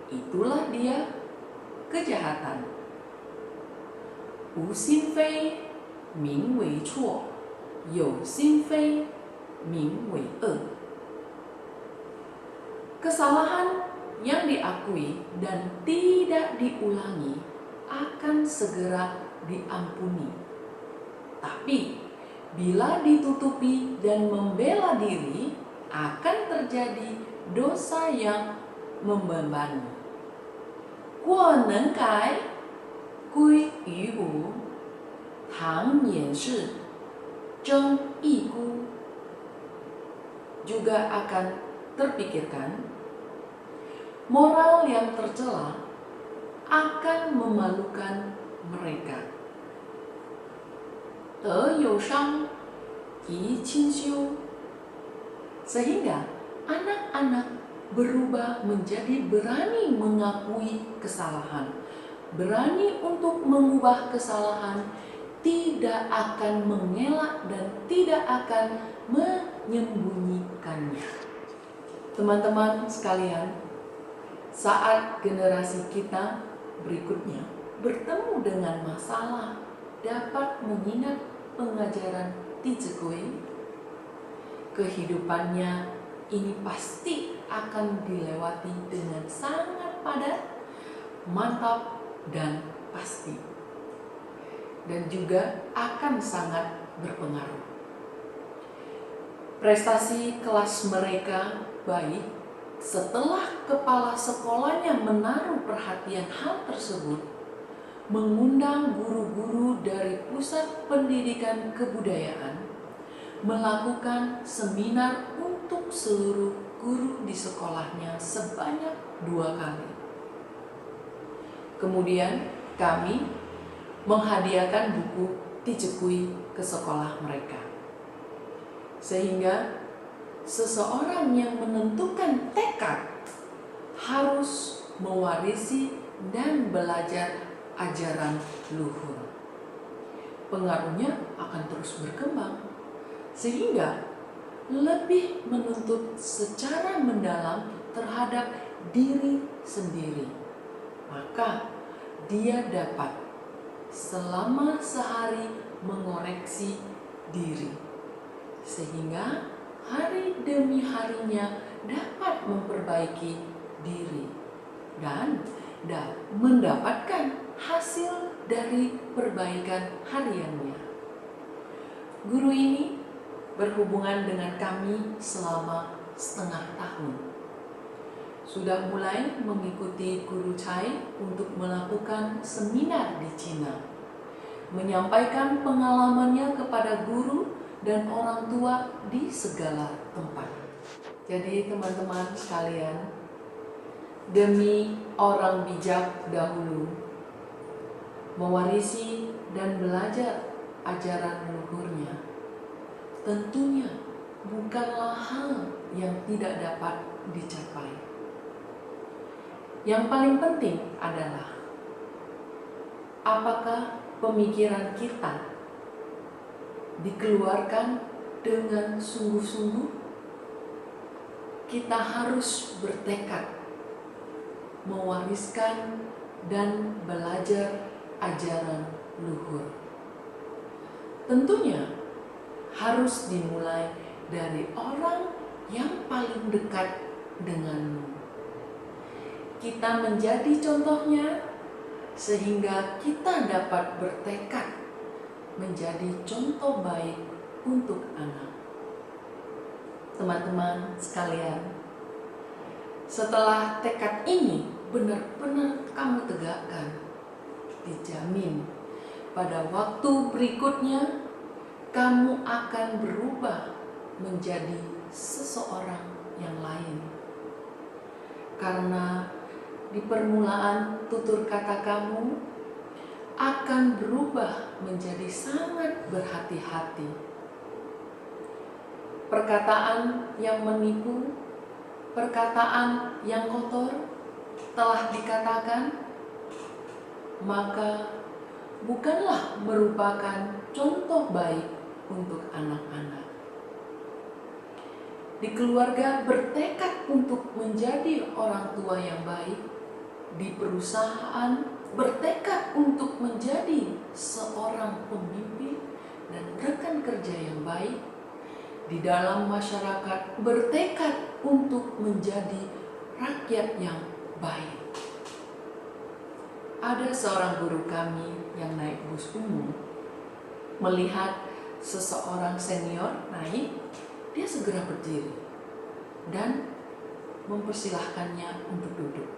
itulah dia kejahatan. Wu xin fei, ming wei cuo, you xin fei, ming wei e. Kesalahan yang diakui dan tidak diulangi akan segera diampuni. Tapi bila ditutupi dan membela diri, akan terjadi dosa yang membebani. Guo neng kai, gui yu wu, tang yan shi, zheng yi gu. Juga akan terpikirkan, moral yang tercela akan memalukan mereka. Sehingga anak-anak berubah menjadi berani mengakui kesalahan, berani untuk mengubah kesalahan, tidak akan mengelak dan tidak akan menyembunyikannya. Teman-teman sekalian, saat generasi kita berikutnya bertemu dengan masalah dapat mengingat pengajaran Tijekui, kehidupannya ini pasti akan dilewati dengan sangat padat, mantap, dan pasti. Dan juga akan sangat berpengaruh. Prestasi kelas mereka baik setelah kepala sekolahnya menaruh perhatian hal tersebut, mengundang guru-guru dari Pusat Pendidikan Kebudayaan melakukan seminar untuk seluruh guru di sekolahnya sebanyak 2 kali. Kemudian kami menghadiahkan buku Tijekui ke sekolah mereka. Sehingga seseorang yang menentukan tekad harus mewarisi dan belajar ajaran luhur. Pengaruhnya akan terus berkembang, sehingga lebih menuntut secara mendalam terhadap diri sendiri. Maka dia dapat selama sehari mengoreksi diri, sehingga hari demi harinya dapat memperbaiki diri dan mendapatkan hasil dari perbaikan hariannya. Guru ini berhubungan dengan kami selama setengah tahun. Sudah mulai mengikuti Guru Chai untuk melakukan seminar di Cina, menyampaikan pengalamannya kepada guru dan orang tua di segala tempat. Jadi teman-teman sekalian, demi orang bijak dahulu mewarisi dan belajar ajaran leluhurnya, tentunya bukanlah hal yang tidak dapat dicapai. Yang paling penting adalah apakah pemikiran kita dikeluarkan dengan sungguh-sungguh. Kita harus bertekad mewariskan dan belajar ajaran luhur. Tentunya harus dimulai dari orang yang paling dekat denganmu. Kita menjadi contohnya sehingga kita dapat bertekad menjadi contoh baik untuk anak. Teman-teman sekalian, setelah tekad ini benar-benar kamu tegakkan, dijamin pada waktu berikutnya kamu akan berubah menjadi seseorang yang lain. Karena di permulaan tutur kata kamu akan berubah menjadi sangat berhati-hati. Perkataan yang menipu, perkataan yang kotor telah dikatakan, maka bukanlah merupakan contoh baik untuk anak-anak. Di keluarga bertekad untuk menjadi orang tua yang baik, di perusahaan bertekad untuk menjadi seorang pemimpin dan rekan kerja yang baik, di dalam masyarakat bertekad untuk menjadi rakyat yang baik. Ada seorang guru kami yang naik bus umum, melihat seseorang senior naik, dia segera berdiri dan mempersilahkannya untuk duduk.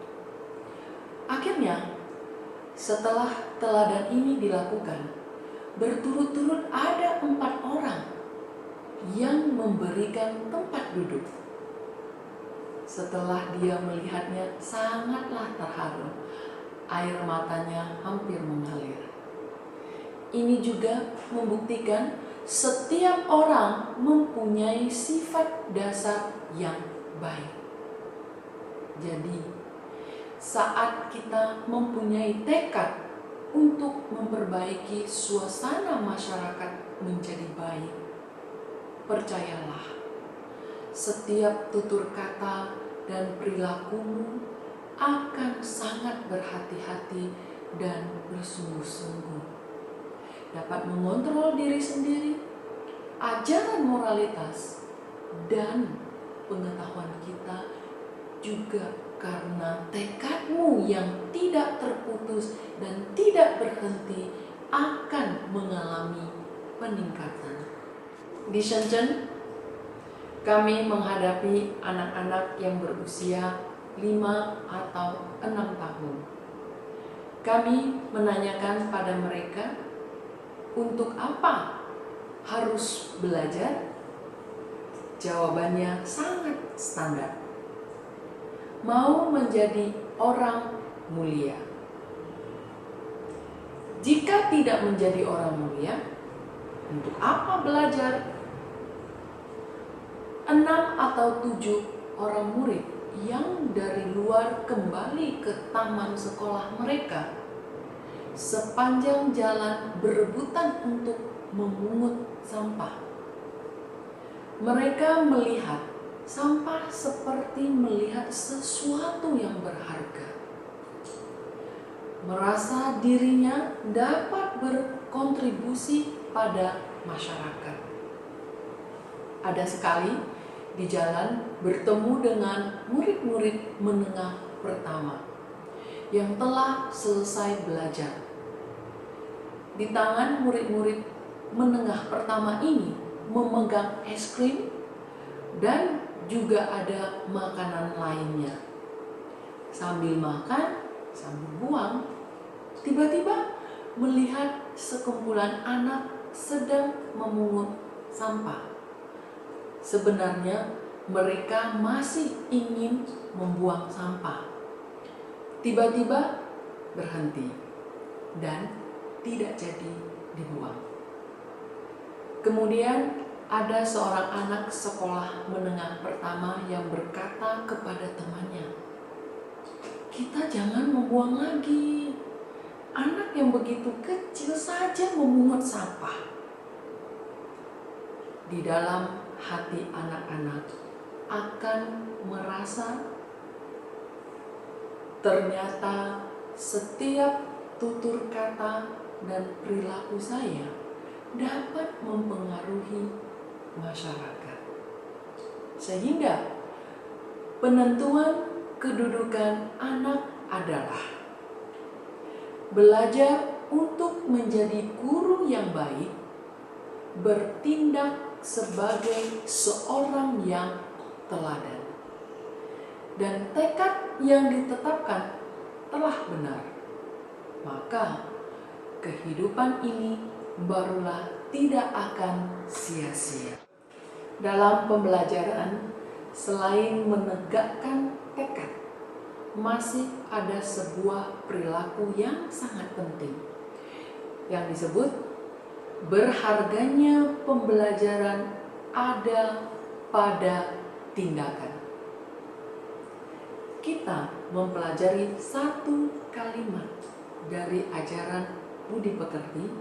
Akhirnya, setelah teladan ini dilakukan, berturut-turut ada 4 orang yang memberikan tempat duduk. Setelah dia melihatnya sangatlah terharu, air matanya hampir mengalir. Ini juga membuktikan setiap orang mempunyai sifat dasar yang baik. Jadi, saat kita mempunyai tekad untuk memperbaiki suasana masyarakat menjadi baik, percayalah, setiap tutur kata dan perilakumu akan sangat berhati-hati dan bersungguh-sungguh. Dapat mengontrol diri sendiri, ajaran moralitas, dan pengetahuan kita juga karena tekadmu yang tidak terputus dan tidak berhenti akan mengalami peningkatan. Di Shenzhen, kami menghadapi anak-anak yang berusia 5 atau 6 tahun. Kami menanyakan pada mereka, untuk apa harus belajar? Jawabannya sangat standar. Mau menjadi orang mulia. Jika tidak menjadi orang mulia, untuk apa belajar? 6 atau 7 orang murid yang dari luar kembali ke taman sekolah mereka, sepanjang jalan berebutan untuk memungut sampah. Mereka melihat sampah seperti melihat sesuatu yang berharga. Merasa dirinya dapat berkontribusi pada masyarakat. Ada sekali di jalan bertemu dengan murid-murid menengah pertama yang telah selesai belajar. Di tangan murid-murid menengah pertama ini memegang es krim dan juga ada makanan lainnya. Sambil makan, sambil buang, tiba-tiba melihat sekumpulan anak sedang memungut sampah. Sebenarnya mereka masih ingin membuang sampah. Tiba-tiba berhenti dan tidak jadi dibuang. Kemudian ada seorang anak sekolah menengah pertama yang berkata kepada temannya, "Kita jangan membuang lagi. Anak yang begitu kecil saja memungut sampah." Di dalam hati anak-anak akan merasa ternyata setiap tutur kata dan perilaku saya dapat mempengaruhi masyarakat. Sehingga penentuan kedudukan anak adalah belajar untuk menjadi guru yang baik, bertindak sebagai seorang yang teladan, dan tekad yang ditetapkan telah benar, maka kehidupan ini barulah tidak akan sia-sia. Dalam pembelajaran, selain menegakkan tekad, masih ada sebuah perilaku yang sangat penting yang disebut berharganya pembelajaran ada pada tindakan. Kita mempelajari satu kalimat dari ajaran budi pekerti,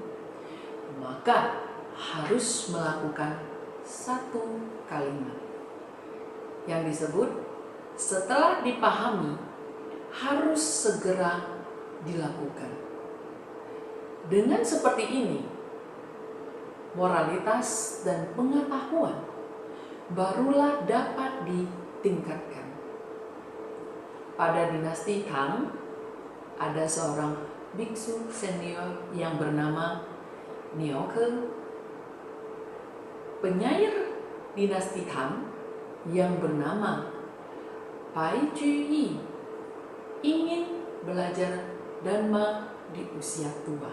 maka harus melakukan satu kalimat yang disebut setelah dipahami harus segera dilakukan. Dengan seperti ini, moralitas dan pengetahuan barulah dapat ditingkatkan. Pada dinasti Tang, ada seorang biksu senior yang bernama Niao-ke. Penyair dinasti Tang yang bernama Pai Ju-yi ingin belajar Dharma di usia tua.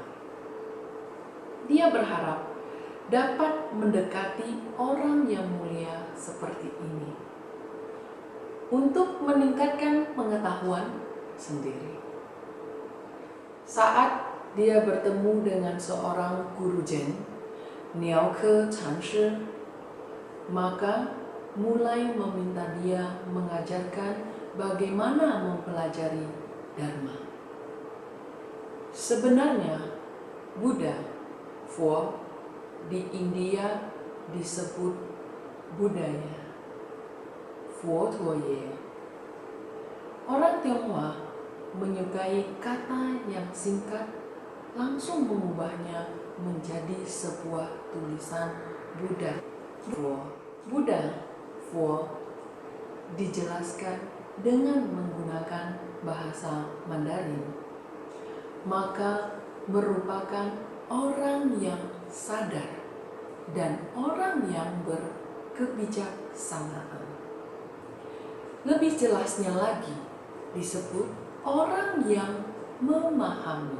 Dia berharap dapat mendekati orang yang mulia seperti ini untuk meningkatkan pengetahuan sendiri. Saat dia bertemu dengan seorang guru Zen, Niao-ke Changshi, maka mulai meminta dia mengajarkan bagaimana mempelajari Dharma. Sebenarnya Buddha, Fo, di India disebut budaya, Fo Tuoye. Orang Tionghoa menyukai kata yang singkat, langsung mengubahnya menjadi sebuah tulisan Buddha. Buddha, Fo, dijelaskan dengan menggunakan bahasa Mandarin, maka merupakan orang yang sadar dan orang yang berkebijaksanaan. Lebih jelasnya lagi disebut orang yang memahami,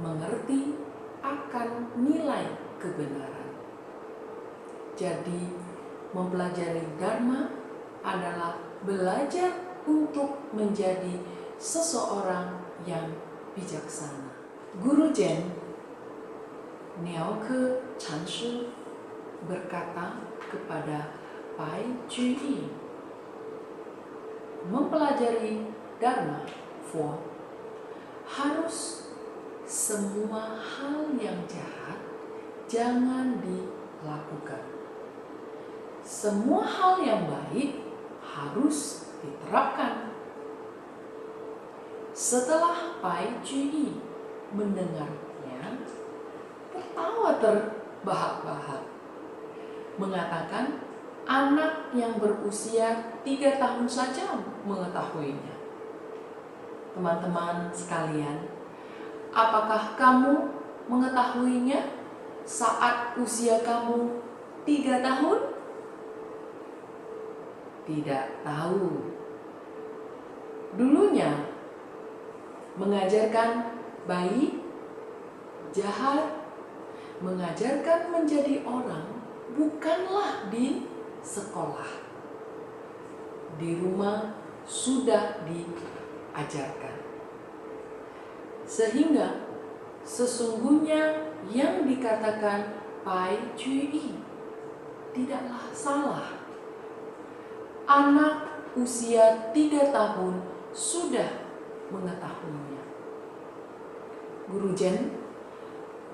mengerti akan nilai kebenaran. Jadi, mempelajari Dharma adalah belajar untuk menjadi seseorang yang bijaksana. Guru Zen Niao-ke Changshi berkata kepada Pai Ju-yi, mempelajari Dharma, Fo, harus semua hal yang jahat jangan dilakukan. Semua hal yang baik harus diterapkan. Setelah Pai Ju-yi mendengarnya, tertawa terbahak-bahak, mengatakan anak yang berusia 3 tahun saja mengetahuinya. Teman-teman sekalian, apakah kamu mengetahuinya saat usia kamu 3 tahun? Tidak tahu. Dulunya mengajarkan baik, jahat, mengajarkan menjadi orang bukanlah di sekolah. Di rumah sudah diajarkan. Sehingga sesungguhnya yang dikatakan Pai Cui tidaklah salah. Anak usia 3 tahun sudah mengetahuinya. Guru Jen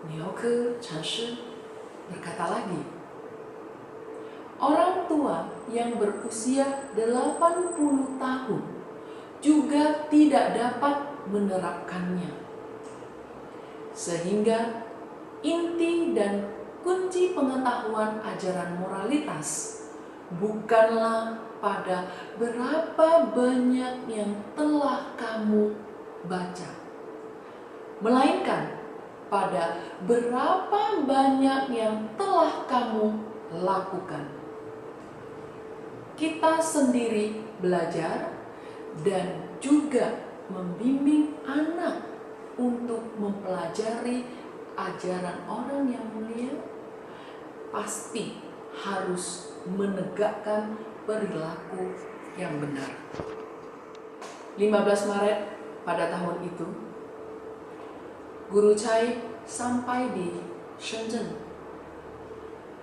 Miaoke Chanshi berkata lagi, orang tua yang berusia 80 tahun juga tidak dapat menerapkannya. Sehingga inti dan kunci pengetahuan ajaran moralitas bukanlah pada berapa banyak yang telah kamu baca, melainkan pada berapa banyak yang telah kamu lakukan. Kita sendiri belajar dan juga membimbing anak untuk mempelajari ajaran orang yang mulia, pasti harus menegakkan perilaku yang benar. 15 Maret pada tahun itu, Guru Chai sampai di Shenzhen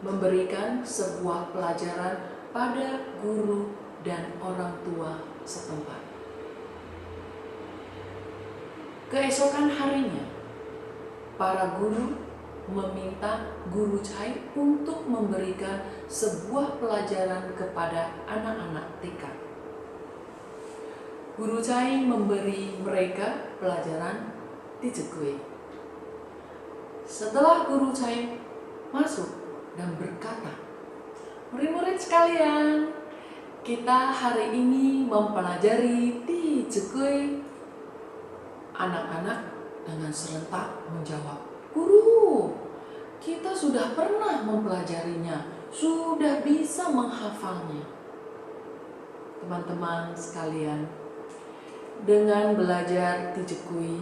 memberikan sebuah pelajaran pada guru dan orang tua setempat. Keesokan harinya, para guru meminta Guru Chai untuk memberikan sebuah pelajaran kepada anak-anak TK. Guru Chai memberi mereka pelajaran Tijekui. Setelah Guru Chai masuk dan berkata, murid-murid sekalian, kita hari ini mempelajari Tijekui. Anak-anak dengan serentak menjawab, Guru, kita sudah pernah mempelajarinya, sudah bisa menghafalnya. Teman-teman sekalian, dengan belajar Tijekui,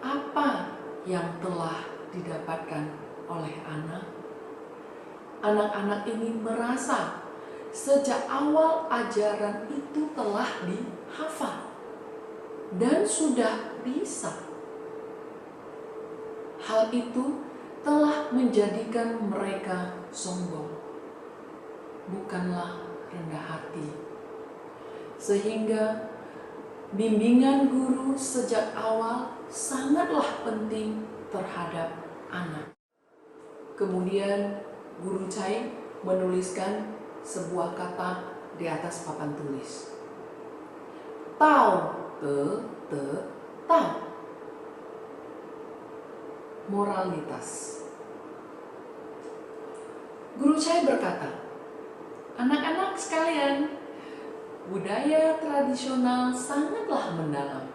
apa yang telah didapatkan oleh anak? Anak-anak ini merasa sejak awal ajaran itu telah dihafal dan sudah bisa. Hal itu telah menjadikan mereka sombong, bukanlah rendah hati. Sehingga bimbingan guru sejak awal sangatlah penting terhadap anak. Kemudian Guru Chai menuliskan sebuah kata di atas papan tulis. Tao te tao. Moralitas. Guru Chai berkata, anak-anak sekalian, budaya tradisional sangatlah mendalam.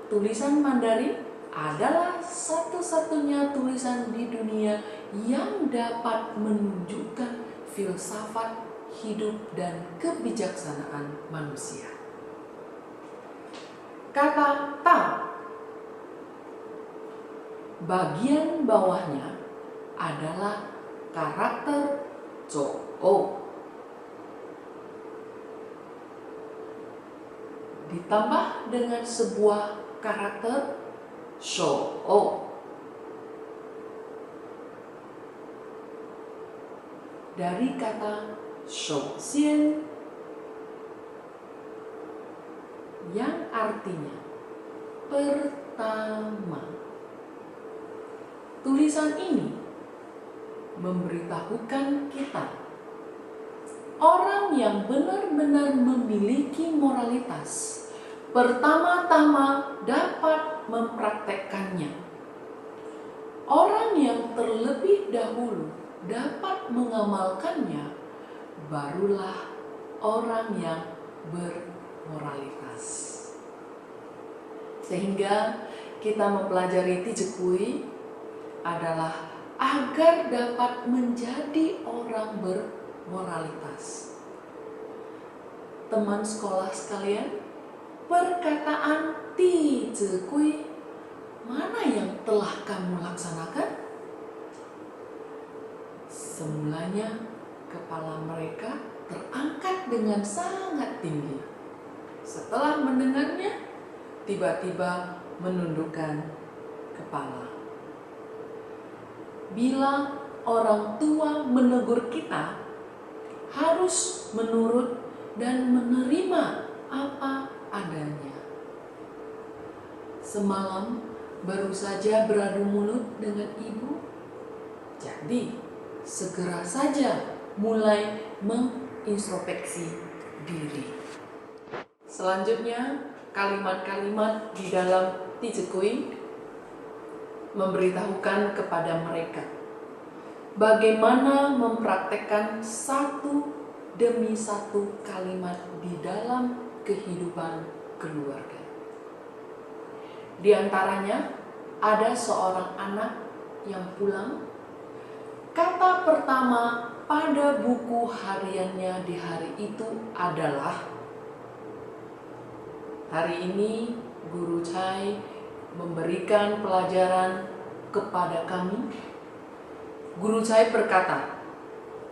Tulisan Mandarin adalah satu-satunya tulisan di dunia yang dapat menunjukkan filsafat hidup dan kebijaksanaan manusia. Kata tao, bagian bawahnya adalah karakter Zhou, ditambah dengan sebuah karakter Shou. Dari kata Shou Xian yang artinya pertama. Tulisan ini memberitahukan kita, orang yang benar-benar memiliki moralitas pertama-tama dapat mempraktekkannya. Orang yang terlebih dahulu dapat mengamalkannya, barulah orang yang bermoralitas. Sehingga kita mempelajari Tijekui adalah agar dapat menjadi orang bermoralitas. Teman sekolah sekalian, perkataan Tijekui mana yang telah kamu laksanakan? Semulanya kepala mereka terangkat dengan sangat tinggi. Setelah mendengarnya, tiba-tiba menundukkan kepala. Bila orang tua menegur kita, harus menurut dan menerima apa adanya. Semalam baru saja beradu mulut dengan ibu, jadi segera saja mulai mengintrospeksi diri. Selanjutnya, kalimat-kalimat di dalam Tijekui memberitahukan kepada mereka bagaimana mempraktekkan satu demi satu kalimat di dalam kehidupan keluarga. Di antaranya ada seorang anak yang pulang. Kata pertama pada buku hariannya di hari itu adalah, "Hari ini Guru Chai memberikan pelajaran kepada kami." Guru Chai berkata,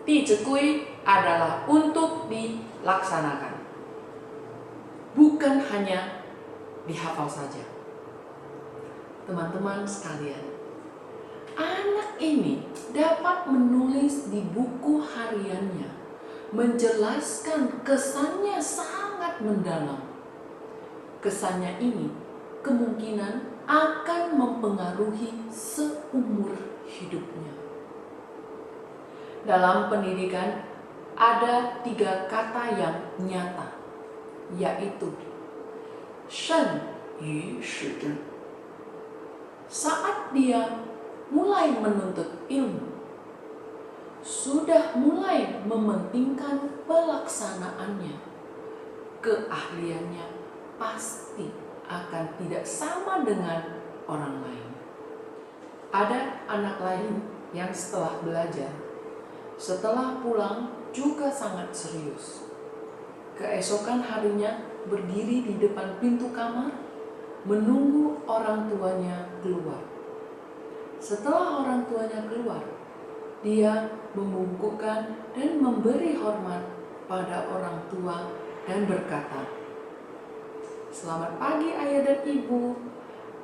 "Tijekui adalah untuk dilaksanakan, bukan hanya dihafal saja." Teman-teman sekalian, anak ini dapat menulis di buku hariannya, menjelaskan kesannya sangat mendalam. Kesannya ini kemungkinan akan mempengaruhi seumur hidupnya. Dalam pendidikan ada 3 kata yang nyata, yaitu shen yu shi zhen. Saat dia mulai menuntut ilmu, sudah mulai mementingkan pelaksanaannya, keahliannya pasti akan tidak sama dengan orang lain. Ada anak lain yang setelah belajar, setelah pulang juga sangat serius. Keesokan harinya berdiri di depan pintu kamar, menunggu orang tuanya keluar. Setelah orang tuanya keluar, dia membungkukkan dan memberi hormat pada orang tua dan berkata, "Selamat pagi ayah dan ibu,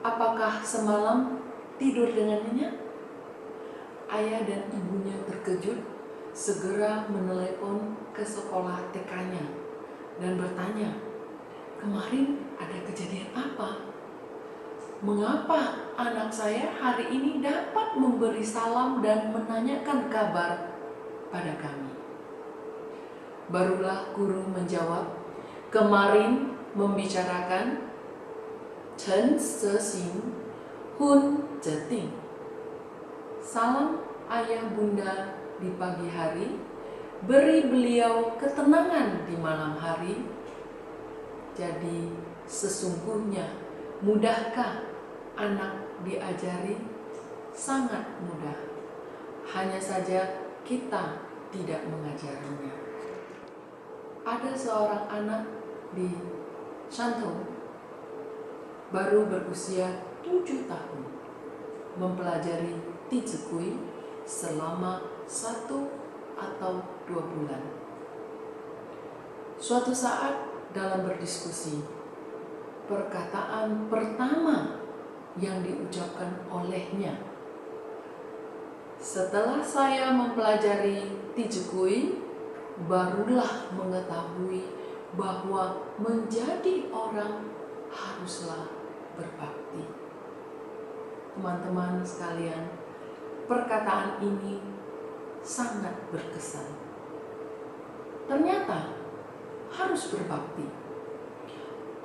apakah semalam tidur dengan nyenyak?" Ayah dan ibunya terkejut, segera menelepon ke sekolah TK-nya dan bertanya, "Kemarin ada kejadian apa? Mengapa anak saya hari ini dapat memberi salam dan menanyakan kabar pada kami?" Barulah guru menjawab, "Kemarin membicarakan Chen Sexing Hun Zeting." Salam ayah bunda di pagi hari, beri beliau ketenangan di malam hari. Jadi sesungguhnya mudahkah anak diajari? Sangat mudah. Hanya saja kita tidak mengajarinya. Ada seorang anak di Shantou baru berusia 7 tahun, mempelajari Tijekui selama 1 atau 2 bulan. Suatu saat dalam berdiskusi, perkataan pertama yang diucapkan olehnya, "Setelah saya mempelajari Tijekui, barulah mengetahui bahwa menjadi orang haruslah berbakti." Teman-teman sekalian, perkataan ini sangat berkesan. Ternyata harus berbakti.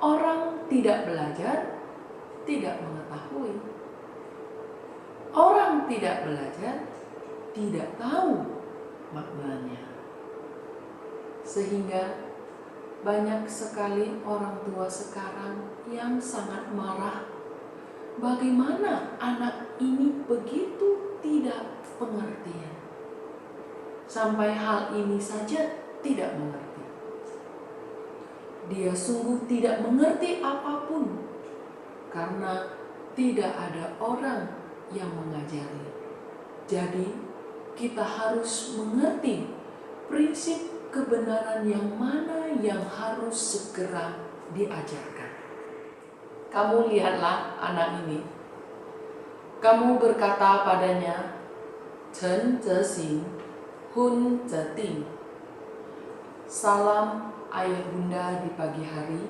Orang tidak belajar, tidak mengetahui. Orang tidak belajar, tidak tahu maknanya. Sehingga banyak sekali orang tua sekarang yang sangat marah. Bagaimana anak ini begitu tidak pengertian? Sampai hal ini saja tidak mengerti. Dia sungguh tidak mengerti apapun karena tidak ada orang yang mengajari. Jadi kita harus mengerti prinsip kebenaran yang mana yang harus segera diajarkan. Kamu lihatlah anak ini. Kamu berkata padanya, Chen Ze Xing, Hun Ze Ting. Salam ayah bunda di pagi hari,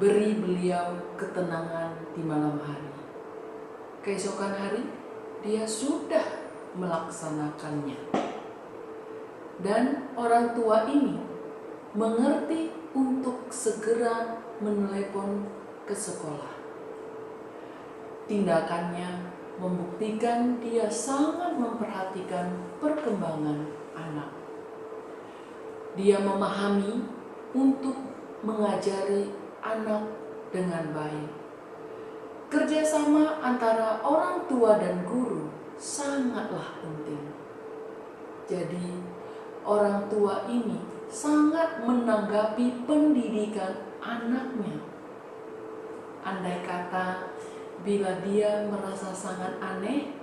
beri beliau ketenangan di malam hari. Keesokan hari, dia sudah melaksanakannya. Dan orang tua ini mengerti untuk segera menelepon ke sekolah. Tindakannya membuktikan dia sangat memperhatikan perkembangan anak. Dia memahami untuk mengajari anak dengan baik. Kerjasama antara orang tua dan guru sangatlah penting. Jadi, orang tua ini sangat menanggapi pendidikan anaknya. Andai kata bila dia merasa sangat aneh,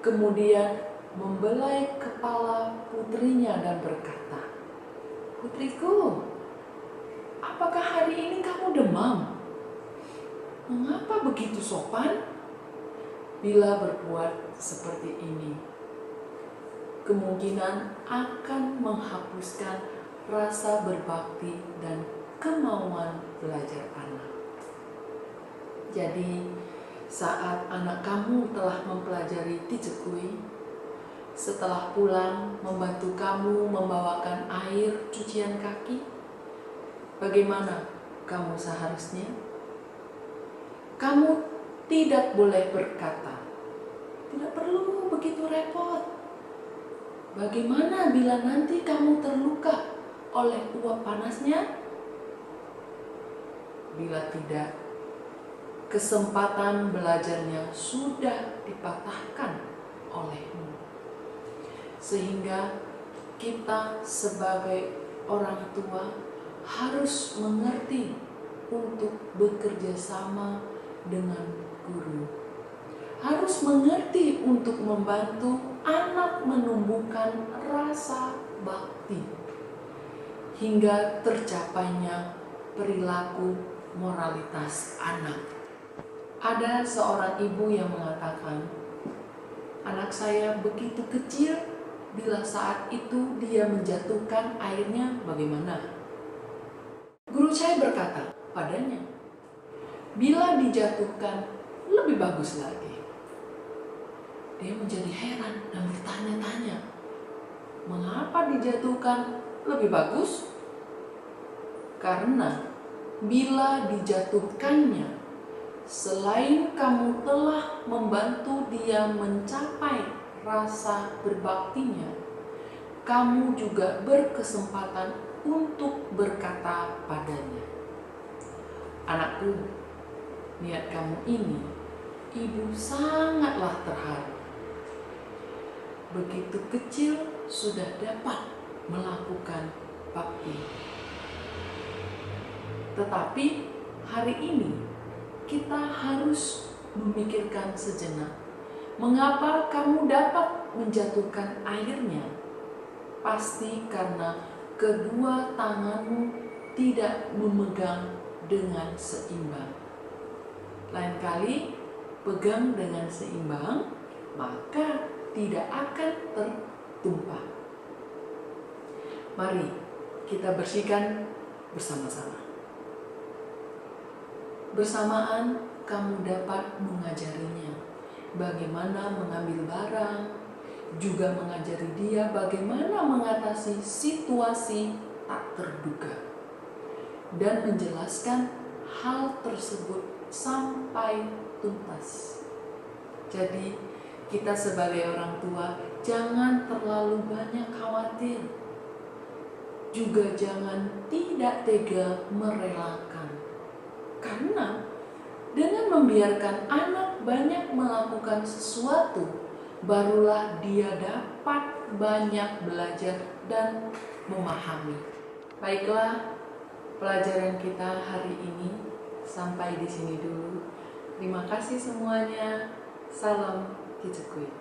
kemudian membelai kepala putrinya dan berkata, "Putriku, apakah hari ini kamu demam? Mengapa begitu sopan?" Bila berbuat seperti ini, kemungkinan akan menghapuskan rasa berbakti dan kemauan belajar anak. Jadi, saat anak kamu telah mempelajari Tijekui, setelah pulang membantu kamu membawakan air cucian kaki, bagaimana kamu seharusnya? Kamu tidak boleh berkata, "Tidak perlu begitu repot. Bagaimana bila nanti kamu terluka oleh uap panasnya?" Bila tidak, kesempatan belajarnya sudah dipatahkan olehmu. Sehingga kita sebagai orang tua harus mengerti untuk bekerja sama dengan guru. Harus mengerti untuk membantu anak menumbuhkan rasa bakti hingga tercapainya perilaku moralitas anak. Ada seorang ibu yang mengatakan, "Anak saya begitu kecil, bila saat itu dia menjatuhkan airnya bagaimana?" Guru saya berkata padanya, "Bila dijatuhkan lebih bagus lagi." Dia menjadi heran dan bertanya-tanya, "Mengapa dijatuhkan lebih bagus?" Karena bila dijatuhkannya, selain kamu telah membantu dia mencapai rasa berbaktinya, kamu juga berkesempatan untuk berkata padanya, "Anakku, niat kamu ini, ibu sangatlah terharu. Begitu kecil sudah dapat melakukan bakti. Tetapi hari ini kita harus memikirkan sejenak, mengapa kamu dapat menjatuhkan airnya? Pasti karena kedua tanganmu tidak memegang dengan seimbang. Lain kali pegang dengan seimbang, maka tidak akan tertumpah." Mari kita bersihkan bersama-sama. Bersamaan kamu dapat mengajarinya bagaimana mengambil barang, juga mengajari dia bagaimana mengatasi situasi tak terduga, dan menjelaskan hal tersebut sampai tuntas. Jadi, kita sebagai orang tua jangan terlalu banyak khawatir, juga jangan tidak tega merelakan. Karena dengan membiarkan anak banyak melakukan sesuatu, barulah dia dapat banyak belajar dan memahami. Baiklah, pelajaran kita hari ini sampai di sini dulu. Terima kasih semuanya. Salam Tijekui.